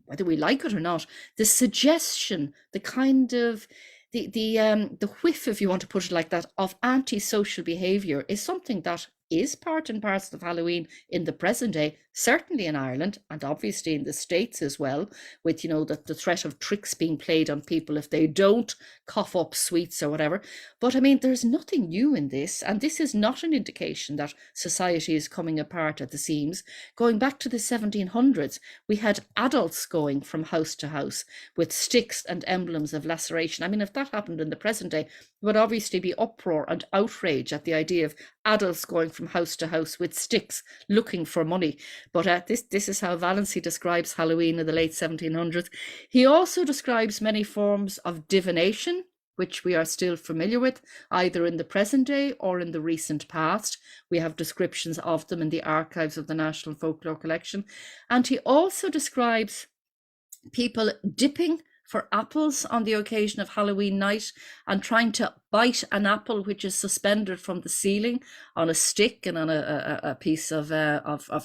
whether we like it or not, the suggestion, the kind of the whiff, if you want to put it like that, of antisocial behaviour is something that is part and parcel of Halloween in the present day, certainly in Ireland, and obviously in the States as well, with the threat of tricks being played on people if they don't cough up sweets or whatever. But there's nothing new in this, and this is not an indication that society is coming apart at the seams. Going back to the 1700s, we had adults going from house to house with sticks and emblems of laceration. If that happened in the present day, there would obviously be uproar and outrage at the idea of adults going from house to house with sticks looking for money. But this is how Valency describes Halloween in the late 1700s. He also describes many forms of divination, which we are still familiar with, either in the present day or in the recent past. We have descriptions of them in the archives of the National Folklore Collection. And he also describes people dipping for apples on the occasion of Halloween night and trying to bite an apple which is suspended from the ceiling on a stick and on a piece of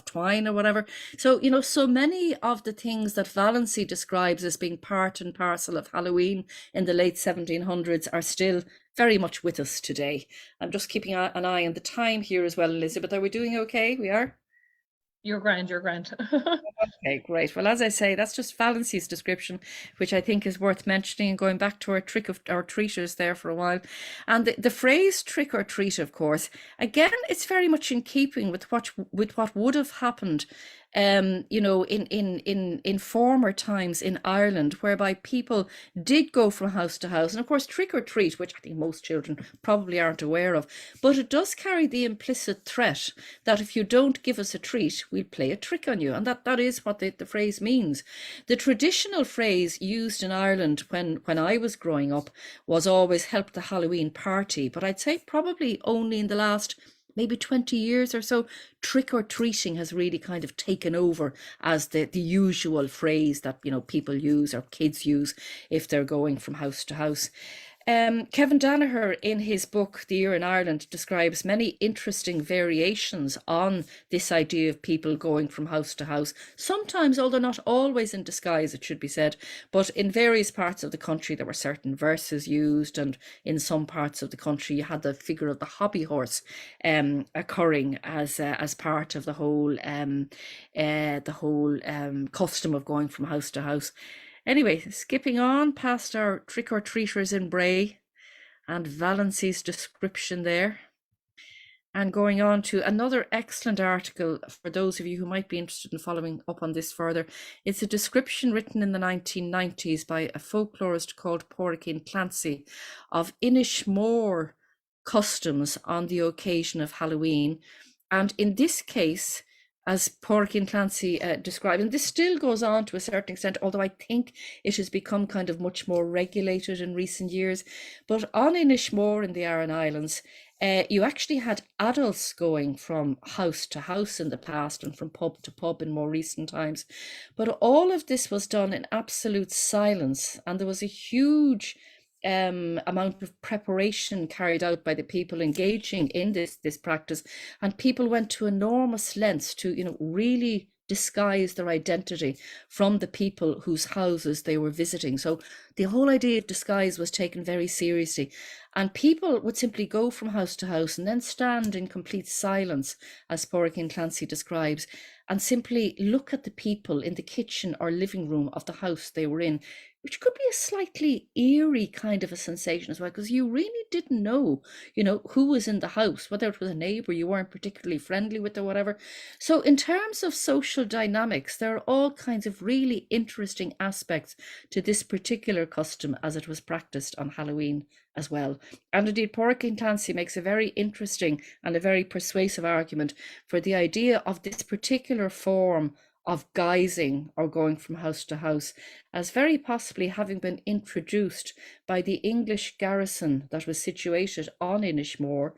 twine or whatever. So, so many of the things that Valency describes as being part and parcel of Halloween in the late 1700s are still very much with us today. I'm just keeping an eye on the time here as well, Elizabeth. Are we doing okay? We are? You're grand. Okay, great. Well, as I say, that's just Valency's description, which I think is worth mentioning, and going back to our treaters there for a while. And the phrase trick or treat, of course, again, it's very much in keeping with what would have happened in former times in Ireland, whereby people did go from house to house. And of course, trick or treat, which I think most children probably aren't aware of, but it does carry the implicit threat that if you don't give us a treat, we'll play a trick on you. And that is what the phrase means. The traditional phrase used in Ireland when I was growing up was always help the Halloween party. But I'd say probably only in the last maybe 20 years or so, trick or treating has really kind of taken over as the usual phrase that people use or kids use if they're going from house to house. Kevin Danaher, in his book The Year in Ireland, describes many interesting variations on this idea of people going from house to house, sometimes, although not always in disguise, it should be said, but in various parts of the country there were certain verses used, and in some parts of the country you had the figure of the hobby horse occurring as part of the whole custom of going from house to house. Anyway, skipping on past our trick-or-treaters in Bray and Valency's description there. And going on to another excellent article for those of you who might be interested in following up on this further. It's a description written in the 1990s by a folklorist called Pádraig Clancy of Inishmore customs on the occasion of Halloween. And in this case, as Pádraig Clancy described, and this still goes on to a certain extent, although I think it has become kind of much more regulated in recent years. But on Inishmore in the Aran Islands, you actually had adults going from house to house in the past and from pub to pub in more recent times. But all of this was done in absolute silence, and there was a huge amount of preparation carried out by the people engaging in this practice, and people went to enormous lengths to really disguise their identity from the people whose houses they were visiting. So the whole idea of disguise was taken very seriously, and people would simply go from house to house and then stand in complete silence, as Pádraig Clancy describes, and simply look at the people in the kitchen or living room of the house they were in, which could be a slightly eerie kind of a sensation as well, because you really didn't know, who was in the house, whether it was a neighbor you weren't particularly friendly with or whatever. So in terms of social dynamics, there are all kinds of really interesting aspects to this particular custom as it was practiced on Halloween as well. And indeed, Pádraig Clancy makes a very interesting and a very persuasive argument for the idea of this particular form of guising or going from house to house as very possibly having been introduced by the English garrison that was situated on Inishmore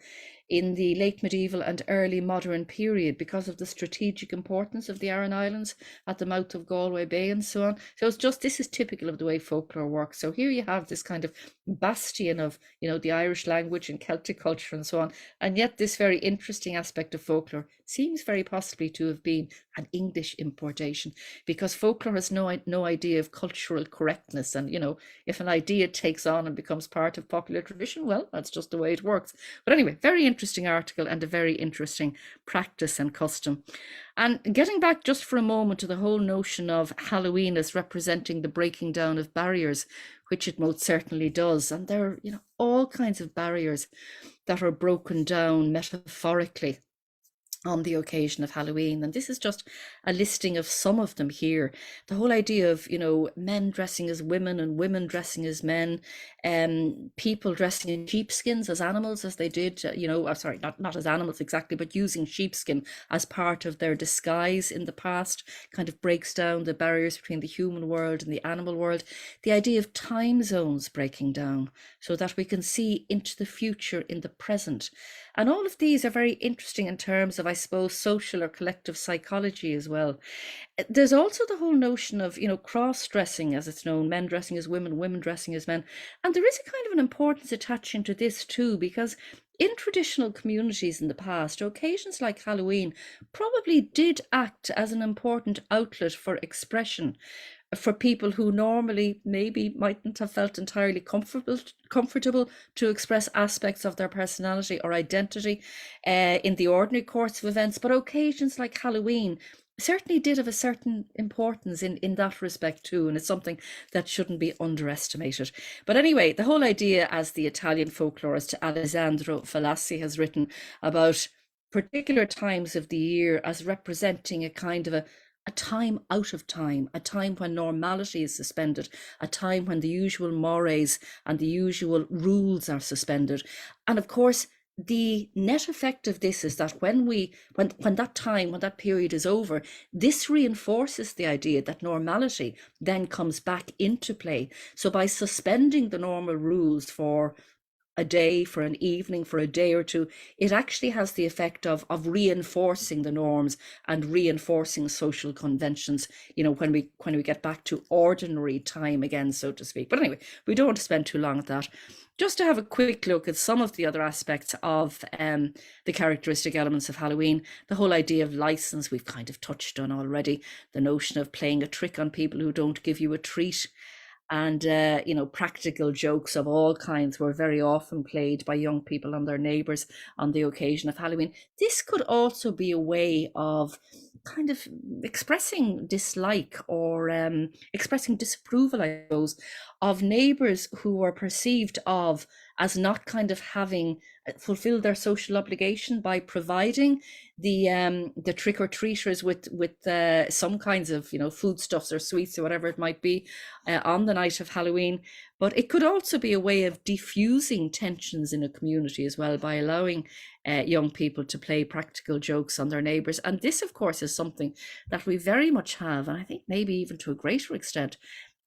in the late medieval and early modern period, because of the strategic importance of the Aran Islands at the mouth of Galway Bay and so on. So this is typical of the way folklore works. So here you have this kind of bastion of, the Irish language and Celtic culture and so on. And yet this very interesting aspect of folklore seems very possibly to have been an English importation, because folklore has no idea of cultural correctness. And, if an idea takes on and becomes part of popular tradition, well, that's just the way it works. But anyway, very interesting article and a very interesting practice and custom. And getting back just for a moment to the whole notion of Halloween as representing the breaking down of barriers, which it most certainly does. And there are, all kinds of barriers that are broken down metaphorically on the occasion of Halloween. And this is just a listing of some of them here. The whole idea of, men dressing as women and women dressing as men, people dressing in sheepskins as animals, as they did, sorry, not as animals exactly, but using sheepskin as part of their disguise in the past, kind of breaks down the barriers between the human world and the animal world. The idea of time zones breaking down so that we can see into the future in the present. And all of these are very interesting in terms of, I suppose, social or collective psychology as well. There's also the whole notion of, cross-dressing, as it's known, men dressing as women, women dressing as men. And there is a kind of an importance attaching to this too, because in traditional communities in the past, occasions like Halloween probably did act as an important outlet for expression for people who normally maybe mightn't have felt entirely comfortable to express aspects of their personality or identity in the ordinary course of events. But occasions like Halloween certainly did have a certain importance in that respect too, and it's something that shouldn't be underestimated. But anyway, the whole idea, as the Italian folklorist Alessandro Falassi has written, about particular times of the year as representing a kind of a time out of time, a time when normality is suspended, a time when the usual mores and the usual rules are suspended. And of course, the net effect of this is that when that period is over, this reinforces the idea that normality then comes back into play. So by suspending the normal rules for a day, for an evening, for a day or two, it actually has the effect of reinforcing the norms and reinforcing social conventions, when we get back to ordinary time again, so to speak. But anyway, we don't want to spend too long at that. Just to have a quick look at some of the other aspects of the characteristic elements of Halloween, the whole idea of license we've kind of touched on already, the notion of playing a trick on people who don't give you a treat, and practical jokes of all kinds were very often played by young people on their neighbours on the occasion of Halloween. This could also be a way of kind of expressing dislike or expressing disapproval, I suppose, of neighbours who were perceived of as not kind of having fulfilled their social obligation by providing the trick-or-treaters with some kinds of, you know, foodstuffs or sweets or whatever it might be on the night of Halloween. But it could also be a way of diffusing tensions in a community as well, by allowing young people to play practical jokes on their neighbours. And this, of course, is something that we very much have, and I think maybe even to a greater extent,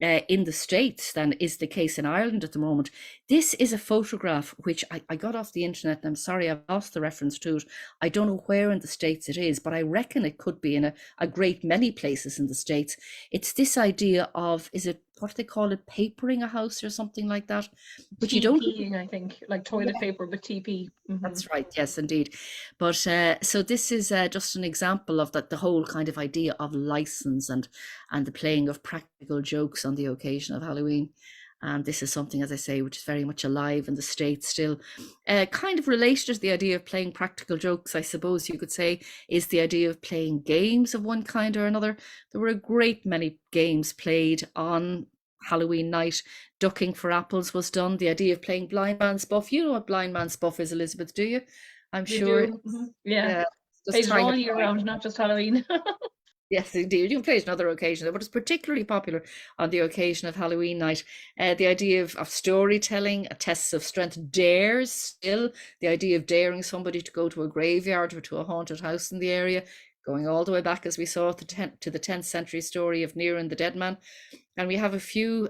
in the States than is the case in Ireland at the moment. This is a photograph which I got off the internet, and I'm sorry I've lost the reference to it. I don't know where in the States it is, but I reckon it could be in a great many places in the States. It's this idea of, is it, what do they call it, papering a house or something like that? But you don't. TPing, I think, like toilet paper, but TP. That's right, yes, indeed. But so this is just an example of the whole kind of idea of license and the playing of practical jokes on the occasion of Halloween. And this is something, as I say, which is very much alive in the States still. Kind of related to the idea of playing practical jokes, I suppose you could say, is the idea of playing games of one kind or another. There were a great many games played on Halloween night. Ducking for apples was done. The idea of playing blind man's buff. You know what blind man's buff is, Elizabeth, do you? I'm sure. Yeah. Played it all year round, not just Halloween. Yes, indeed. You can play it on other occasions, but it's particularly popular on the occasion of Halloween night. The idea of storytelling, tests of strength, dares still, the idea of daring somebody to go to a graveyard or to a haunted house in the area, going all the way back, as we saw, to the 10th century story of Niran the Dead Man. And we have a few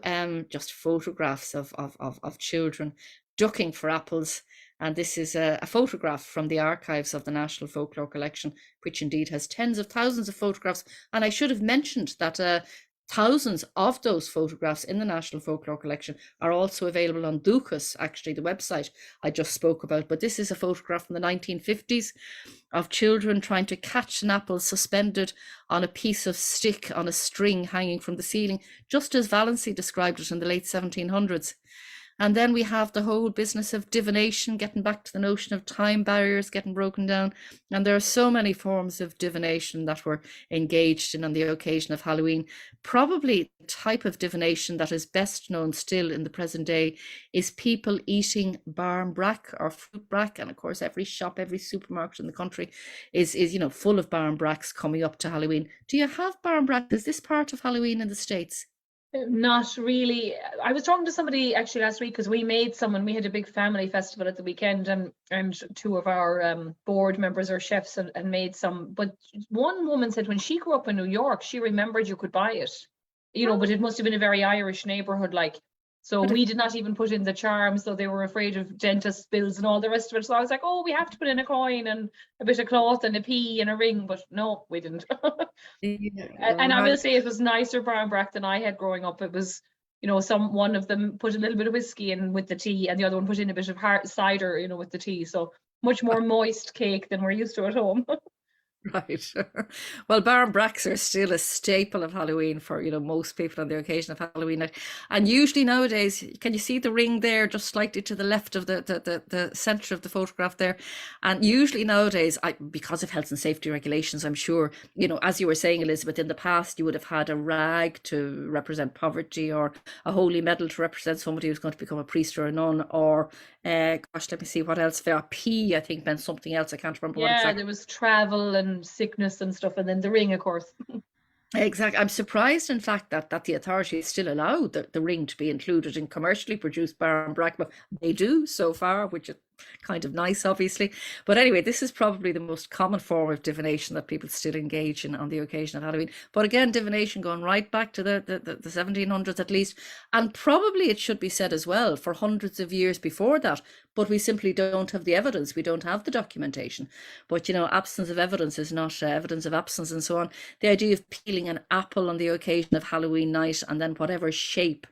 just photographs of children ducking for apples. And this is a photograph from the archives of the National Folklore Collection, which indeed has tens of thousands of photographs. And I should have mentioned that thousands of those photographs in the National Folklore Collection are also available on Dúchas, actually, the website I just spoke about. But this is a photograph from the 1950s of children trying to catch an apple suspended on a piece of stick on a string hanging from the ceiling, just as Valency described it in the late 1700s. And then we have the whole business of divination, getting back to the notion of time barriers getting broken down. And there are so many forms of divination that were engaged in on the occasion of Halloween. Probably the type of divination that is best known still in the present day is people eating barmbrack or fruit brack. And of course, every shop, every supermarket in the country is full of barmbracks coming up to Halloween. Do you have barmbrack? Is this part of Halloween in the States? Not really. I was talking to somebody actually last week because we made some, and we had a big family festival at the weekend, and two of our board members are chefs and made some. But one woman said when she grew up in New York, she remembered you could buy it, but it must have been a very Irish neighborhood, like. So we did not even put in the charm, so they were afraid of dentist bills and all the rest of it. So I was like, oh, we have to put in a coin and a bit of cloth and a pea and a ring, but no, we didn't. And I will say it was nicer barmbrack than I had growing up. It was, one of them put a little bit of whiskey in with the tea, and the other one put in a bit of hard cider, with the tea. So much more moist cake than we're used to at home. Right. Well, barmbracks are still a staple of Halloween for, most people on the occasion of Halloween night. And usually nowadays, can you see the ring there, just slightly to the left of the centre of the photograph there? And usually nowadays, because of health and safety regulations, I'm sure, as you were saying, Elizabeth, in the past, you would have had a rag to represent poverty, or a holy medal to represent somebody who's going to become a priest or a nun, or let me see what else. A P, I think, meant something else. I can't remember what exactly. There was travel and sickness and stuff, and then the ring, of course. Exactly. I'm surprised, in fact, that the authorities still allow the ring to be included in commercially produced barmbrack, but they do so far, which is kind of nice, obviously. But anyway, this is probably the most common form of divination that people still engage in on the occasion of Halloween. But again, divination going right back to the 1700s at least, and probably it should be said as well for hundreds of years before that. But we simply don't have the evidence. We don't have the documentation. But, absence of evidence is not evidence of absence, and so on. The idea of peeling an apple on the occasion of Halloween night, and then whatever shape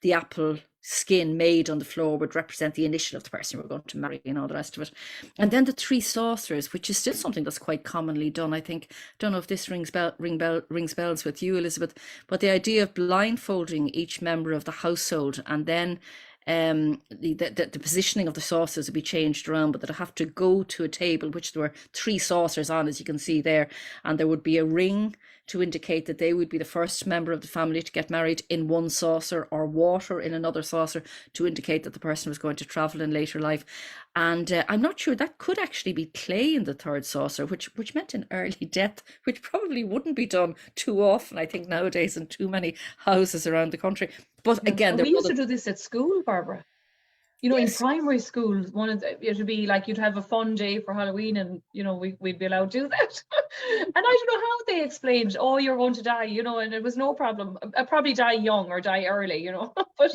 the apple skin made on the floor would represent the initial of the person we're going to marry and all the rest of it. And then the three sorcerers, which is still something that's quite commonly done, I think. Don't know if this rings bells with you, Elizabeth, but the idea of blindfolding each member of the household and then the positioning of the saucers would be changed around, but that I have to go to a table which there were 3 saucers on, as you can see there, and there would be a ring to indicate that they would be the first member of the family to get married in one saucer, or water in another saucer to indicate that the person was going to travel in later life. And I'm not sure, that could actually be clay in the 3rd saucer, which meant an early death, which probably wouldn't be done too often, I think, nowadays in too many houses around the country. But again, we used to do this at school, Barbara. You know, in primary school, it would be like you'd have a fun day for Halloween, and you know we'd be allowed to do that. And I don't know how they explained, oh, you're going to die, you know, and it was no problem. I'd probably die young or die early, you know. But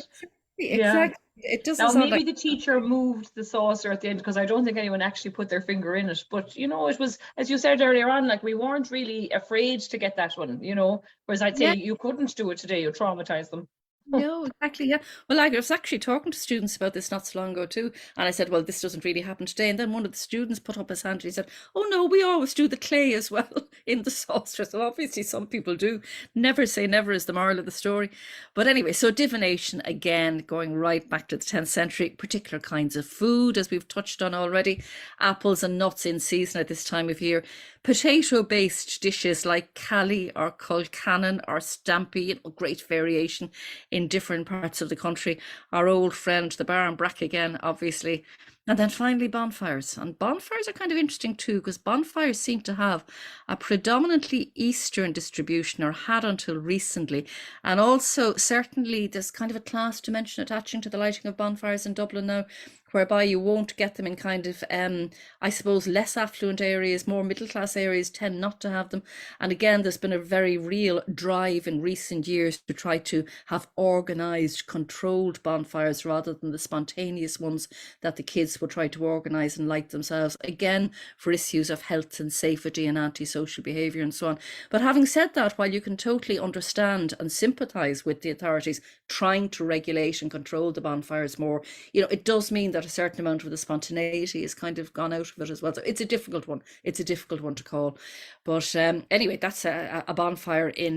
exactly, it doesn't now sound maybe like the teacher moved the saucer at the end, because I don't think anyone actually put their finger in it. But you know, it was, as you said earlier on, like we weren't really afraid to get that one, you know. Whereas I'd say you couldn't do it today; you traumatize them. No, exactly. Yeah. Well, I was actually talking to students about this not so long ago too. And I said, well, this doesn't really happen today. And then one of the students put up his hand and he said, oh no, we always do the clay as well in the saucer. So obviously some people do. Never say never is the moral of the story. But anyway, so divination, again, going right back to the 10th century, particular kinds of food, as we've touched on already, apples and nuts in season at this time of year, potato-based dishes like callie or colcannon or stampy, you know, great variation in different parts of the country. Our old friend, the bar and brack again, obviously. And then finally bonfires. And bonfires are kind of interesting too, because bonfires seem to have a predominantly Eastern distribution, or had until recently. And also certainly there's kind of a class dimension attaching to the lighting of bonfires in Dublin now, whereby you won't get them in kind of, I suppose, less affluent areas. More middle class areas tend not to have them. And again, there's been a very real drive in recent years to try to have organised, controlled bonfires rather than the spontaneous ones that the kids would try to organise and light themselves, again for issues of health and safety and antisocial behaviour and so on. But having said that, while you can totally understand and sympathise with the authorities trying to regulate and control the bonfires more, you know, it does mean that a certain amount of the spontaneity is kind of gone out of it as well. So it's a difficult one. It's a difficult one to call. But anyway, that's a bonfire in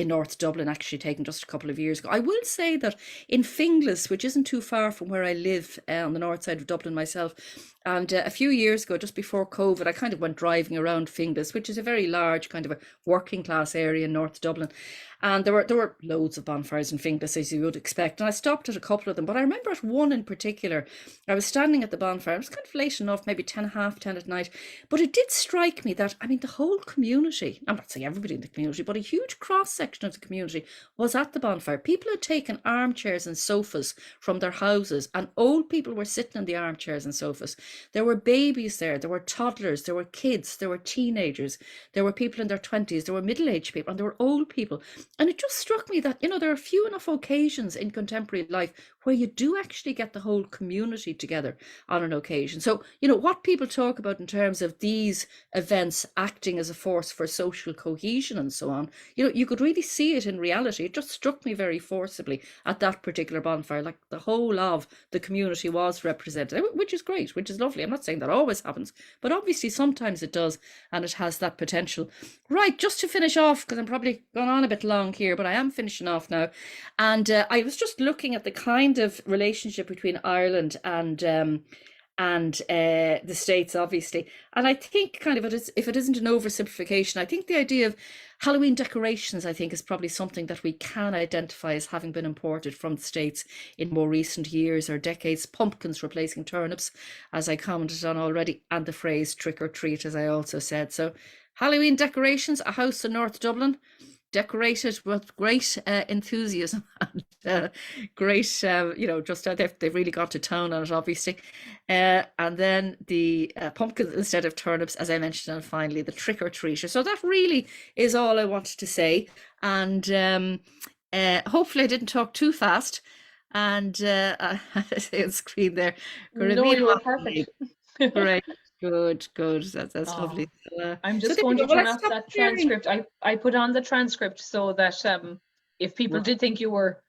North Dublin, actually taken just a couple of years ago. I will say that in Finglas, which isn't too far from where I live on the north side of Dublin myself, and a few years ago, just before COVID, I kind of went driving around Finglas, which is a very large kind of a working class area in North Dublin. And there were loads of bonfires in Finglas, as you would expect. And I stopped at a couple of them. But I remember at one in particular, I was standing at the bonfire. It was kind of late enough, maybe 10, half 10 at night. But it did strike me that, I mean, the whole community, I'm not saying everybody in the community, but a huge cross-section of the community was at the bonfire. People had taken armchairs and sofas from their houses, and old people were sitting in the armchairs and sofas. There were babies there, there were toddlers, there were kids, there were teenagers, there were people in their 20s, there were middle-aged people, and there were old people. And it just struck me that, you know, there are few enough occasions in contemporary life where you do actually get the whole community together on an occasion. So, you know, what people talk about in terms of these events acting as a force for social cohesion and so on, you know, you could really see it in reality. It just struck me very forcibly at that particular bonfire, like the whole of the community was represented, which is great, which is lovely. I'm not saying that always happens, but obviously sometimes it does, and it has that potential. Right, just to finish off, because I'm probably gone on a bit long here, but I am finishing off now. And I was just looking at the kind of relationship between Ireland and the States, obviously. And I think kind of, if it isn't an oversimplification, I think the idea of Halloween decorations, I think, is probably something that we can identify as having been imported from the States in more recent years or decades. Pumpkins replacing turnips, as I commented on already, and the phrase trick or treat, as I also said. So Halloween decorations, a house in North Dublin, decorated with great enthusiasm and great, you know, just they've really got to town on it, obviously. And then the pumpkins instead of turnips, as I mentioned, and finally the trick or treater. So that really is all I wanted to say. And hopefully I didn't talk too fast. And I see on screen there. No, you were perfect. Great. Good. That's lovely. I'm just going to turn off that transcript. I put on the transcript so that if people did think you were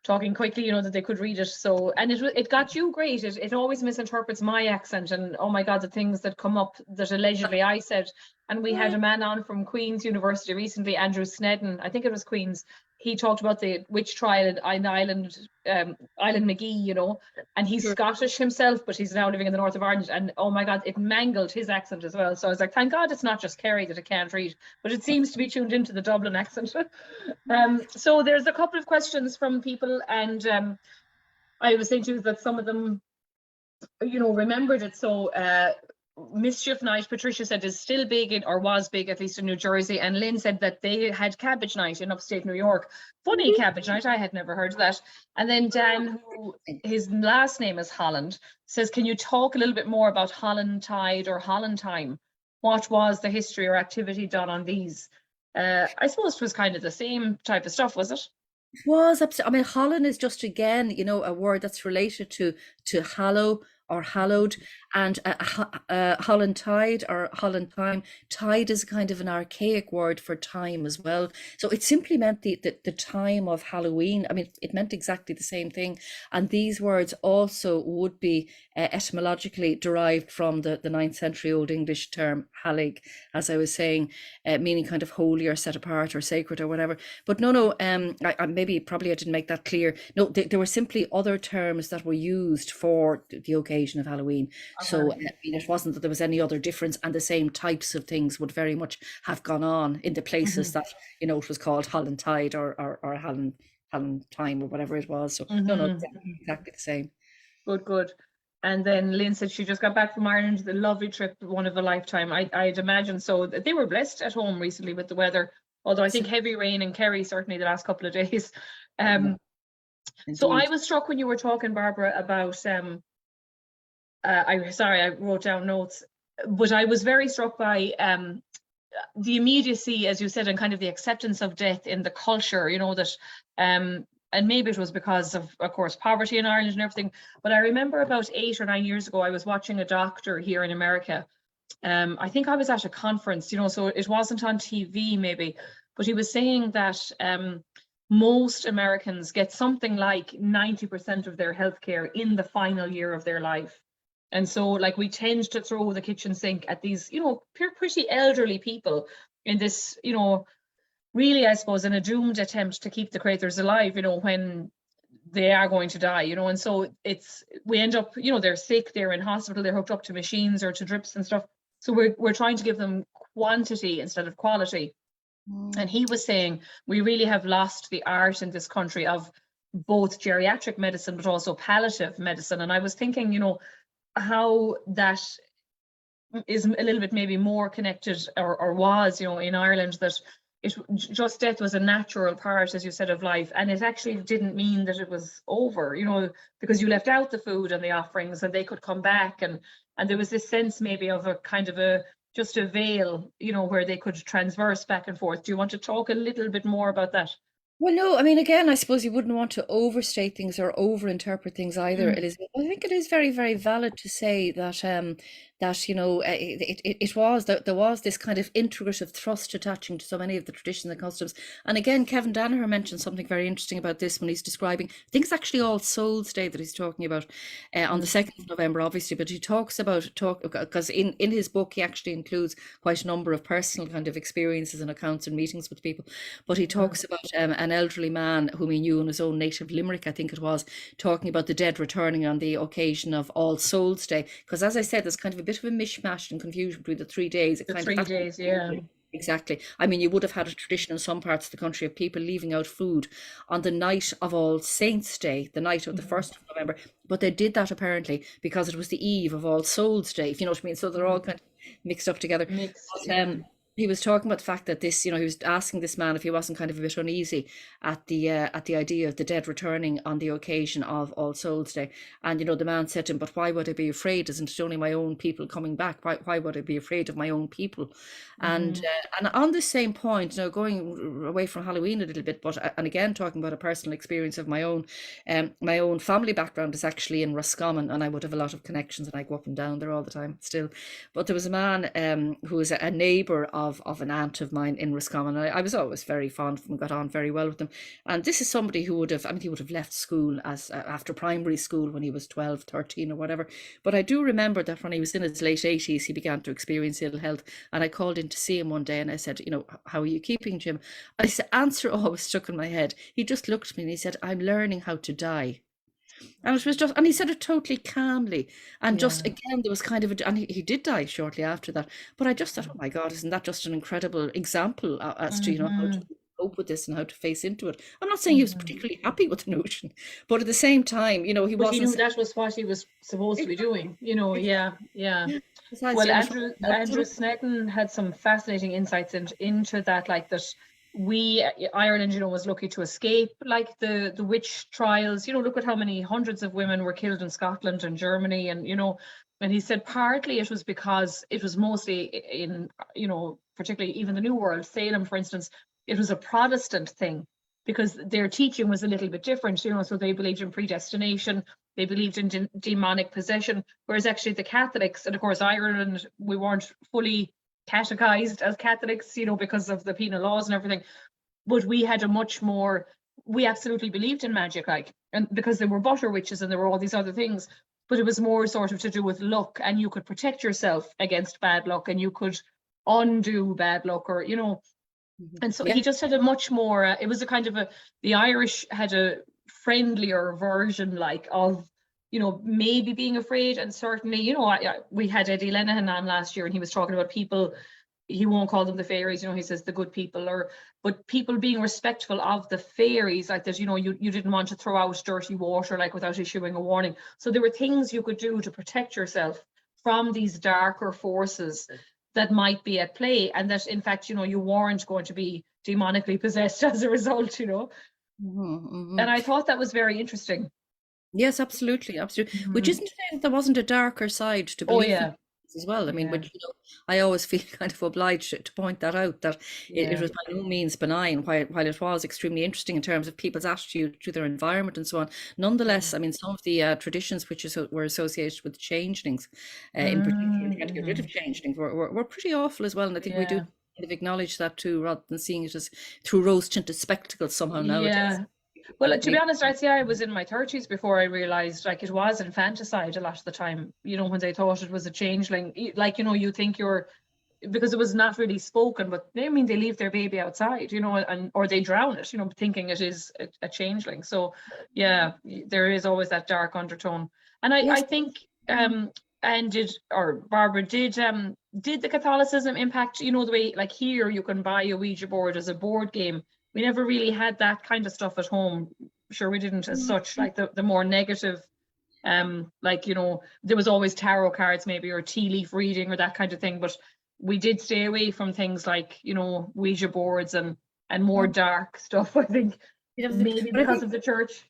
talking quickly, you know, that they could read it. So, and it got you great. It always misinterprets my accent, and oh my God, the things that come up that allegedly I said. And we had a man on from Queen's University recently, Andrew Snedden, I think it was Queen's. he talked about the witch trial in Island McGee, you know, and he's Scottish himself, but he's now living in the north of Ireland. And oh my God, it mangled his accent as well. So I was like, thank God it's not just Kerry that it can't read, but it seems to be tuned into the Dublin accent. So there's a couple of questions from people, and I was saying to you that some of them, you know, remembered it. So Mischief Night, Patricia said, is still big in, or was big at least in New Jersey, and Lynn said that they had Cabbage Night in upstate New York. Funny, Cabbage Night, I had never heard of that. And then Dan, who his last name is Holland, says, can you talk a little bit more about Holland Tide or Holland Time? What was the history or activity done on these? I suppose it was kind of the same type of stuff, was it? It was absolutely. I mean, Holland is just, again, you know, a word that's related to hallow or hallowed, and Holland Tide or Holland Time. Tide is kind of an archaic word for time as well. So it simply meant the time of Halloween. I mean, it meant exactly the same thing. And these words also would be etymologically derived from the 9th century Old English term Hallig, as I was saying, meaning kind of holy or set apart or sacred or whatever. But no, I maybe probably I didn't make that clear. No, there were simply other terms that were used for the occasion of Halloween. So I mean, it wasn't that there was any other difference, and the same types of things would very much have gone on in the places that, you know, it was called Holland Tide or Holland Time or whatever it was. So no, exactly the same. Good. And then Lynn said she just got back from Ireland, the lovely trip, one of a lifetime. I'd imagine so. They were blessed at home recently with the weather, although I think heavy rain in Kerry certainly the last couple of days. So I was struck when you were talking, Barbara, about I wrote down notes, but I was very struck by the immediacy, as you said, and kind of the acceptance of death in the culture, you know, that and maybe it was because of course, poverty in Ireland and everything. But I remember about 8 or 9 years ago, I was watching a doctor here in America. I think I was at a conference, you know, so it wasn't on TV maybe, but he was saying that most Americans get something like 90% of their healthcare in the final year of their life. And so, like, we tend to throw the kitchen sink at these, you know, pretty elderly people in this, you know, really, I suppose, in a doomed attempt to keep the creators alive, you know, when they are going to die, you know. And so we end up, you know, they're sick, they're in hospital, they're hooked up to machines or to drips and stuff. So we're trying to give them quantity instead of quality. And he was saying we really have lost the art in this country of both geriatric medicine, but also palliative medicine. And I was thinking, you know, how that is a little bit maybe more connected or was, you know, in Ireland, that just death was a natural part, as you said, of life. And it actually didn't mean that it was over, you know, because you left out the food and the offerings and they could come back. And there was this sense maybe of a kind of just a veil, you know, where they could transverse back and forth. Do you want to talk a little bit more about that? Well, no, I mean, again, I suppose you wouldn't want to overstate things or overinterpret things either, Elizabeth. I think it is very, very valid to say that you know, there was this kind of integrative thrust attaching to so many of the traditions and customs. And again, Kevin Danaher mentioned something very interesting about this when he's describing, I think it's actually All Souls Day that he's talking about on the 2nd of November, obviously, but he talks about, because in his book, he actually includes quite a number of personal kind of experiences and accounts and meetings with people. But he talks about an elderly man whom he knew in his own native Limerick, I think it was, talking about the dead returning on the occasion of All Souls Day. Because as I said, there's kind of a bit of a mishmash and confusion between the 3 days. The 3 days, yeah. Exactly. I mean, you would have had a tradition in some parts of the country of people leaving out food on the night of All Saints' Day, the night of the 1st of November. But they did that apparently because it was the eve of All Souls' Day, if you know what I mean. So they're all kind of mixed up together. He was talking about the fact that this, you know, he was asking this man if he wasn't kind of a bit uneasy at the idea of the dead returning on the occasion of All Souls Day. And, you know, the man said to him, but why would I be afraid? Isn't it only my own people coming back? Why would I be afraid of my own people? And on the same point, you know, going away from Halloween a little bit, but and again, talking about a personal experience of my own family background is actually in Roscommon, and I would have a lot of connections and I go up and down there all the time still. But there was a man who was a neighbour of an aunt of mine in Roscommon. I was always very fond of him, got on very well with him. And this is somebody who would have, I mean, he would have left school as after primary school when he was 12, 13 or whatever. But I do remember that when he was in his late 80s, he began to experience ill health. And I called in to see him one day and I said, you know, how are you keeping, Jim? And his answer always stuck in my head. He just looked at me and he said, I'm learning how to die. And it was just, and he said it totally calmly. And just Yeah. again, there was kind of a, and he did die shortly after that. But I just thought, oh my God, isn't that just an incredible example as to, you know, how to Mm-hmm. cope with this and how to face into it. I'm not saying he was Mm-hmm. particularly happy with the notion, but at the same time, you know, he But he wasn't knew saying, that was what he was supposed to be doing, you know. Yeah, yeah. besides, Well, and it was Andrew Snedden had some fascinating insights into that, like that Ireland, you know, was lucky to escape like the witch trials. You know, look at how many hundreds of women were killed in Scotland and Germany, and you know, and he said partly it was because it was mostly in, you know, particularly even the New World, Salem, for instance, it was a Protestant thing because their teaching was a little bit different, you know, so they believed in predestination, they believed in demonic possession, whereas actually the Catholics, and of course Ireland, we weren't fully catechized as Catholics, you know, because of the penal laws and everything. But we had a much more, we absolutely believed in magic, like, and because there were butter witches and there were all these other things, but it was more sort of to do with luck, and you could protect yourself against bad luck and you could undo bad luck, or, you know. And so yeah, he just had a much more, it was a kind of the Irish had a friendlier version, like, of, you know, maybe being afraid. And certainly, you know, we had Eddie Lenihan on last year and he was talking about people, he won't call them the fairies, you know, he says the good people, but people being respectful of the fairies, like that, you know, you didn't want to throw out dirty water, like, without issuing a warning. So there were things you could do to protect yourself from these darker forces that might be at play, and that in fact, you know, you weren't going to be demonically possessed as a result, you know. And I thought that was very interesting. yes, absolutely, absolutely. Which Mhm. isn't to say that there wasn't a darker side to Oh belief in yeah, this as well. I mean, yeah, but you know, I always feel kind of obliged to point that out, that it yeah. was by no means benign, while it was extremely interesting in terms of people's attitude to their environment and so on. Nonetheless, I mean, some of the traditions which were associated with changelings, in particular, trying to get rid of Mm-hmm. changelings, were pretty awful as well. And I think we do Yeah, kind of acknowledge that too, rather than seeing it as through rose-tinted spectacles somehow nowadays. yeah. Well, to be Maybe. honest, I'd say I was in my 30s before I realized, like, it was infanticide a lot of the time, you know, when they thought it was a changeling. Like, you know, you think you're, because it was not really spoken, but I mean, they leave their baby outside, you know, and or they drown it, you know, thinking it is a changeling. So yeah, there is always that dark undertone. And I Yes. think and Barbara, did the Catholicism impact, you know, the way, like, here you can buy a Ouija board as a board game. We never really had that kind of stuff at home. Sure, we didn't as such, like the more negative, like, you know, there was always tarot cards maybe, or tea leaf reading or that kind of thing, but we did stay away from things like, you know, Ouija boards and more dark stuff, I think, maybe But I because think of the church.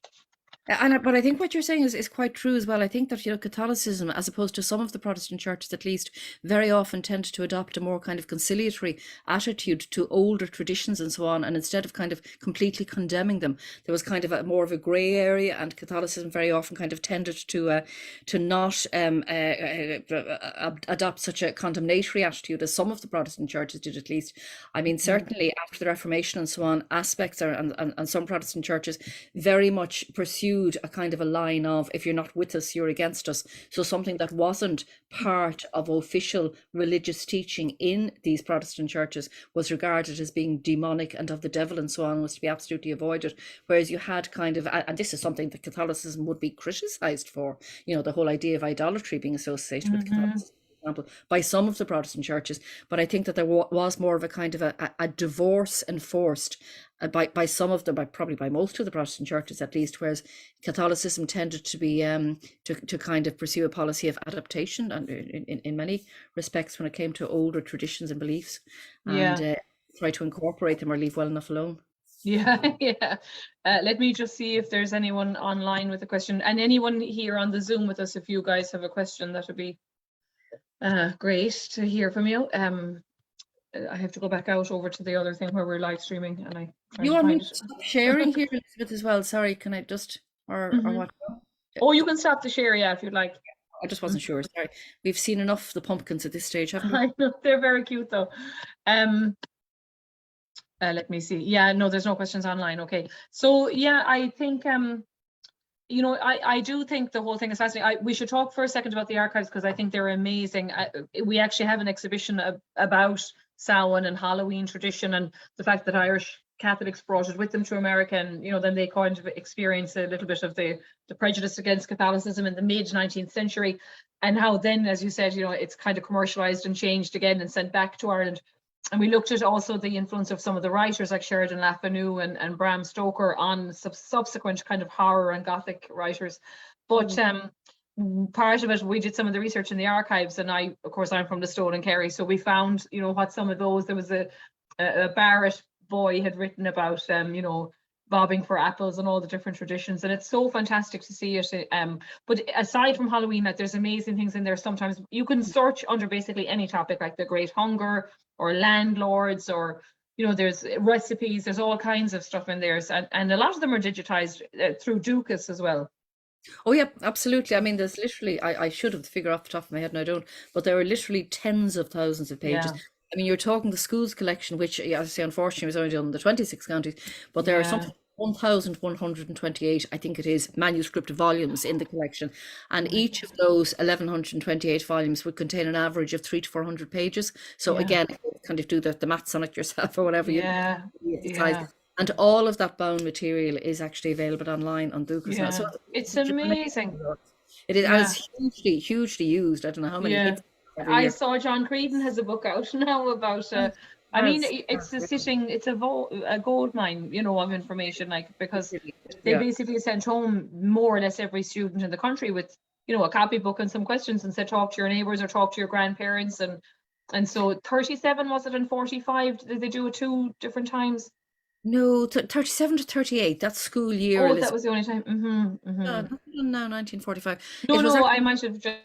but I think what you're saying is quite true as well. I think that, you know, Catholicism, as opposed to some of the Protestant churches at least, very often tend to adopt a more kind of conciliatory attitude to older traditions and so on, and instead of kind of completely condemning them, there was kind of a more of a grey area, and Catholicism very often kind of tended to not adopt such a condemnatory attitude as some of the Protestant churches did at least. I mean, Mm. certainly after the Reformation and so on, aspects are, and some Protestant churches very much pursued a kind of a line of, if you're not with us, you're against us. So something that wasn't part of official religious teaching in these Protestant churches was regarded as being demonic and of the devil and so on, was to be absolutely avoided. Whereas you had kind of, and this is something that Catholicism would be criticized for, you know, the whole idea of idolatry being associated with Mm-hmm. Catholicism, example, by some of the Protestant churches. But I think that there was more of a kind of a divorce enforced by some of them, probably by most of the Protestant churches at least, whereas Catholicism tended to be to kind of pursue a policy of adaptation, and in many respects when it came to older traditions and beliefs, and Yeah. try to incorporate them or leave well enough alone. Yeah, yeah. Let me just see if there's anyone online with a question, and anyone here on the Zoom with us. If you guys have a question, that would be great to hear from you. I have to go back out over to the other thing where we're live streaming, and I'm trying You to want me find to it. stop sharing here, Elizabeth, as well? Sorry, can I just, or Hmm. what? Oh, you can stop the share, yeah, if you'd like. I just wasn't sure. Sorry, we've seen enough of the pumpkins at this stage, haven't we? I know they're very cute though. Let me see. Yeah, no, there's no questions online. Okay. So yeah, I think you know, I do think the whole thing is fascinating. We should talk for a second about the archives, because I think they're amazing. We actually have an exhibition about Samhain and Halloween tradition, and the fact that Irish Catholics brought it with them to America, and you know, then they kind of experienced a little bit of the prejudice against Catholicism in the mid 19th century, and how then, as you said, you know, it's kind of commercialized and changed again and sent back to Ireland. And we looked at also the influence of some of the writers like Sheridan Le Fanu and Bram Stoker on subsequent kind of horror and Gothic writers. But part of it, we did some of the research in the archives, and of course, I'm from the Stone and Kerry, so we found, you know, what some of those, there was a Barrett boy had written about, you know, bobbing for apples and all the different traditions, and it's so fantastic to see it. But aside from Halloween, like, there's amazing things in there. Sometimes you can search under basically any topic, like the Great Hunger or landlords, or you know, there's recipes, there's all kinds of stuff in there, and a lot of them are digitized through Ducas as well. Oh yeah, absolutely. I mean, there's literally, I should have the figure off the top of my head and I don't, but there are literally tens of thousands of pages. Yeah. I mean, you're talking the schools collection, which, as I say, unfortunately was only done in the 26 counties, but there are something 1,128, I think it is, manuscript volumes in the collection, and each of those 1,128 volumes would contain an average of 300 to 400 pages. So again, kind of do the maths on it yourself or whatever. And all of that bound material is actually available online on Ducas now. So it's amazing. It is, and it's hugely, hugely used. I don't know how many hits every I year. saw John Creedon has a book out now about I mean, it's a gold mine, you know, of information, like, because they basically sent home more or less every student in the country with, you know, a copybook and some questions, and said, talk to your neighbours or talk to your grandparents, and so 37 was it, and 45? Did they do it 2 different times? No, 37 to 38. That's school year. Oh, that was the only time. No, 1945. No, I might have just.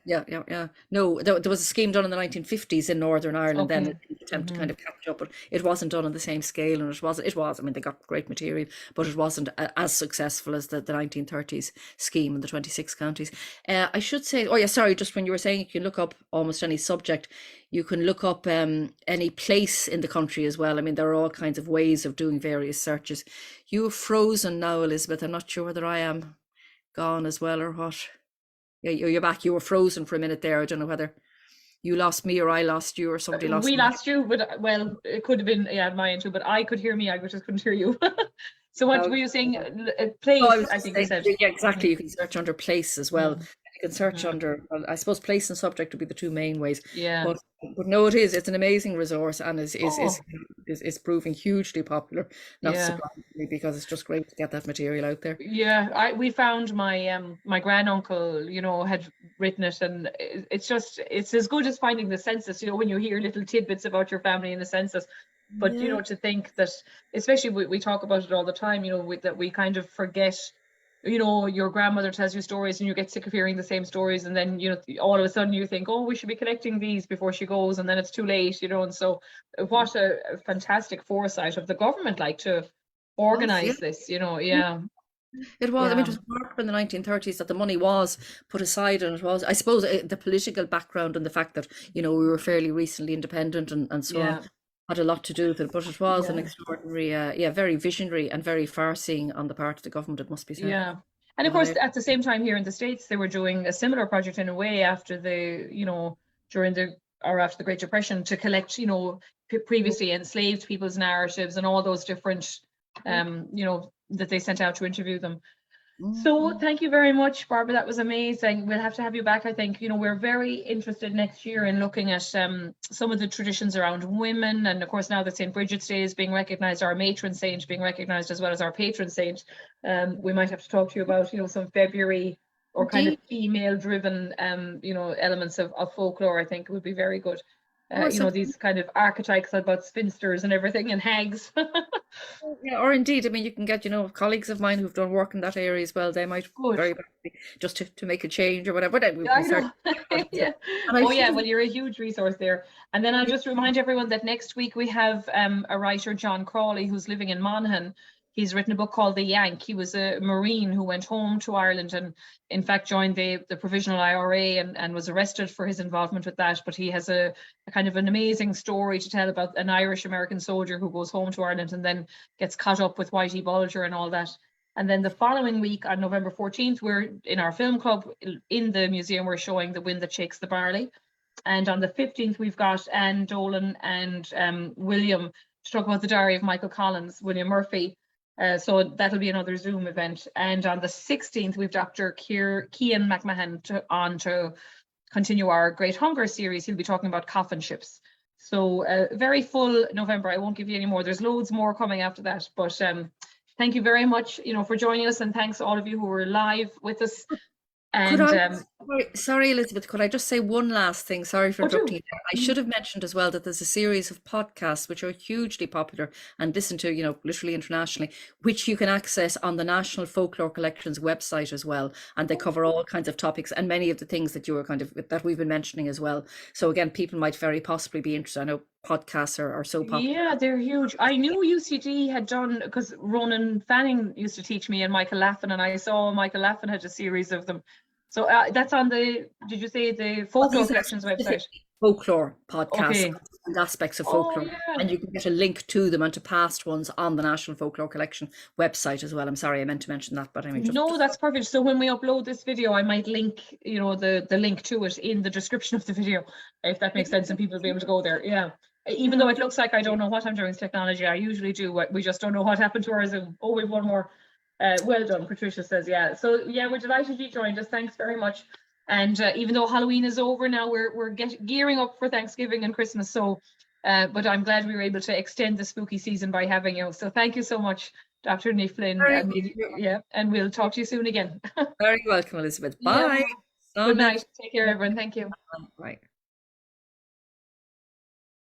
Yeah. No, there was a scheme done in the 1950s in Northern Ireland, then an attempt to kind of catch up, but it wasn't done on the same scale, and it was, I mean, they got great material, but it wasn't as successful as the 1930s scheme in the 26 counties. I should say, oh yeah, sorry, just when you were saying you can look up almost any subject, you can look up any place in the country as well. I mean, there are all kinds of ways of doing various searches. You're frozen now, Elizabeth. I'm not sure whether I am gone as well or what. Yeah, you're back. You were frozen for a minute there. I don't know whether you lost me or I lost you or somebody lost me. We lost you, but well, it could have been mine too. But I could hear me. I just couldn't hear you. So what were you saying? Place, I think you said. Yeah, exactly. You can search under place as well. You can search under, well, I suppose place and subject would be the 2 main ways. Yeah. But no, it's an amazing resource, and is proving hugely popular, not surprisingly, because it's just great to get that material out there. Yeah, we found my granduncle, you know, had written it, and it's as good as finding the census, you know, when you hear little tidbits about your family in the census. But you know, to think that, especially we talk about it all the time, you know, that we kind of forget, you know, your grandmother tells you stories and you get sick of hearing the same stories, and then, you know, all of a sudden you think, oh, we should be collecting these before she goes, and then it's too late, you know. And so what a fantastic foresight of the government, like, to organize this, you know. It was, I mean, it was marked in the 1930s that the money was put aside, and it was, I suppose, the political background and the fact that, you know, we were fairly recently independent and so on had a lot to do with it, but it was an extraordinary, very visionary and very far-seeing on the part of the government, it must be said. Yeah, and of course, at the same time here in the States, they were doing a similar project in a way after after the Great Depression, to collect, you know, previously enslaved people's narratives and all those different, you know, that they sent out to interview them. So thank you very much, Barbara. That was amazing. We'll have to have you back, I think. You know, we're very interested next year in looking at some of the traditions around women. And of course, now that St. Bridget's Day is being recognised, our matron saint being recognised as well as our patron saint, we might have to talk to you about, you know, some February or kind of female-driven, you know, elements of folklore. I think it would be very good. You know, these kind of archetypes about spinsters and everything, and hags. Yeah, or indeed, I mean, you can get, you know, colleagues of mine who've done work in that area as well. They might very badly just to make a change or whatever. But well, you're a huge resource there. And then I'll just remind everyone that next week we have a writer, John Crawley, who's living in Monaghan, He's written a book called The Yank. He was a Marine who went home to Ireland and in fact joined the Provisional IRA and was arrested for his involvement with that. But he has a kind of an amazing story to tell about an Irish American soldier who goes home to Ireland and then gets caught up with Whitey Bulger and all that. And then the following week on November 14th, we're in our film club in the museum, we're showing The Wind That Shakes the Barley. And on the 15th, we've got Anne Dolan and William to talk about the diary of Michael Collins, William Murphy. So that'll be another Zoom event. And on the 16th, we've Dr. Cian McMahon to continue our Great Hunger series. He'll be talking about coffin ships. So very full November. I won't give you any more. There's loads more coming after that. But thank you very much, for joining us, and thanks to all of you who were live with us. And sorry, Elizabeth, could I just say one last thing? Sorry for interrupting. I should have mentioned as well that there's a series of podcasts which are hugely popular and listened to, literally internationally, which you can access on the National Folklore Collection's website as well. And they cover all kinds of topics and many of the things that you were that we've been mentioning as well. So again, people might very possibly be interested. I know podcasts are so popular. Yeah, they're huge. I knew UCD had done, because Ronan Fanning used to teach me and Michael Laffin, and I saw Michael Laffin had a series of them. So that's on did you say the Folklore Collection's website? Folklore podcast, okay. And aspects of folklore. Yeah. And you can get a link to them and to past ones on the National Folklore Collection website as well. I'm sorry, I meant to mention that, but I mean, no, that's perfect. So when we upload this video, I might link, the link to it in the description of the video, if that makes sense, and people will be able to go there. Yeah. Even though it looks like I don't know what I'm doing with technology, I usually do. We just don't know what happened to our Zoom. Oh, we've one more. Well done, Patricia says, yeah. So yeah, we're delighted you joined us. Thanks very much. And even though Halloween is over now, we're gearing up for Thanksgiving and Christmas. So, but I'm glad we were able to extend the spooky season by having you. So thank you so much, Dr. Ní Fhloinn. And we'll talk to you soon again. Very welcome, Elizabeth. Bye. Yeah. Good night. Take care, everyone. Thank you. Bye.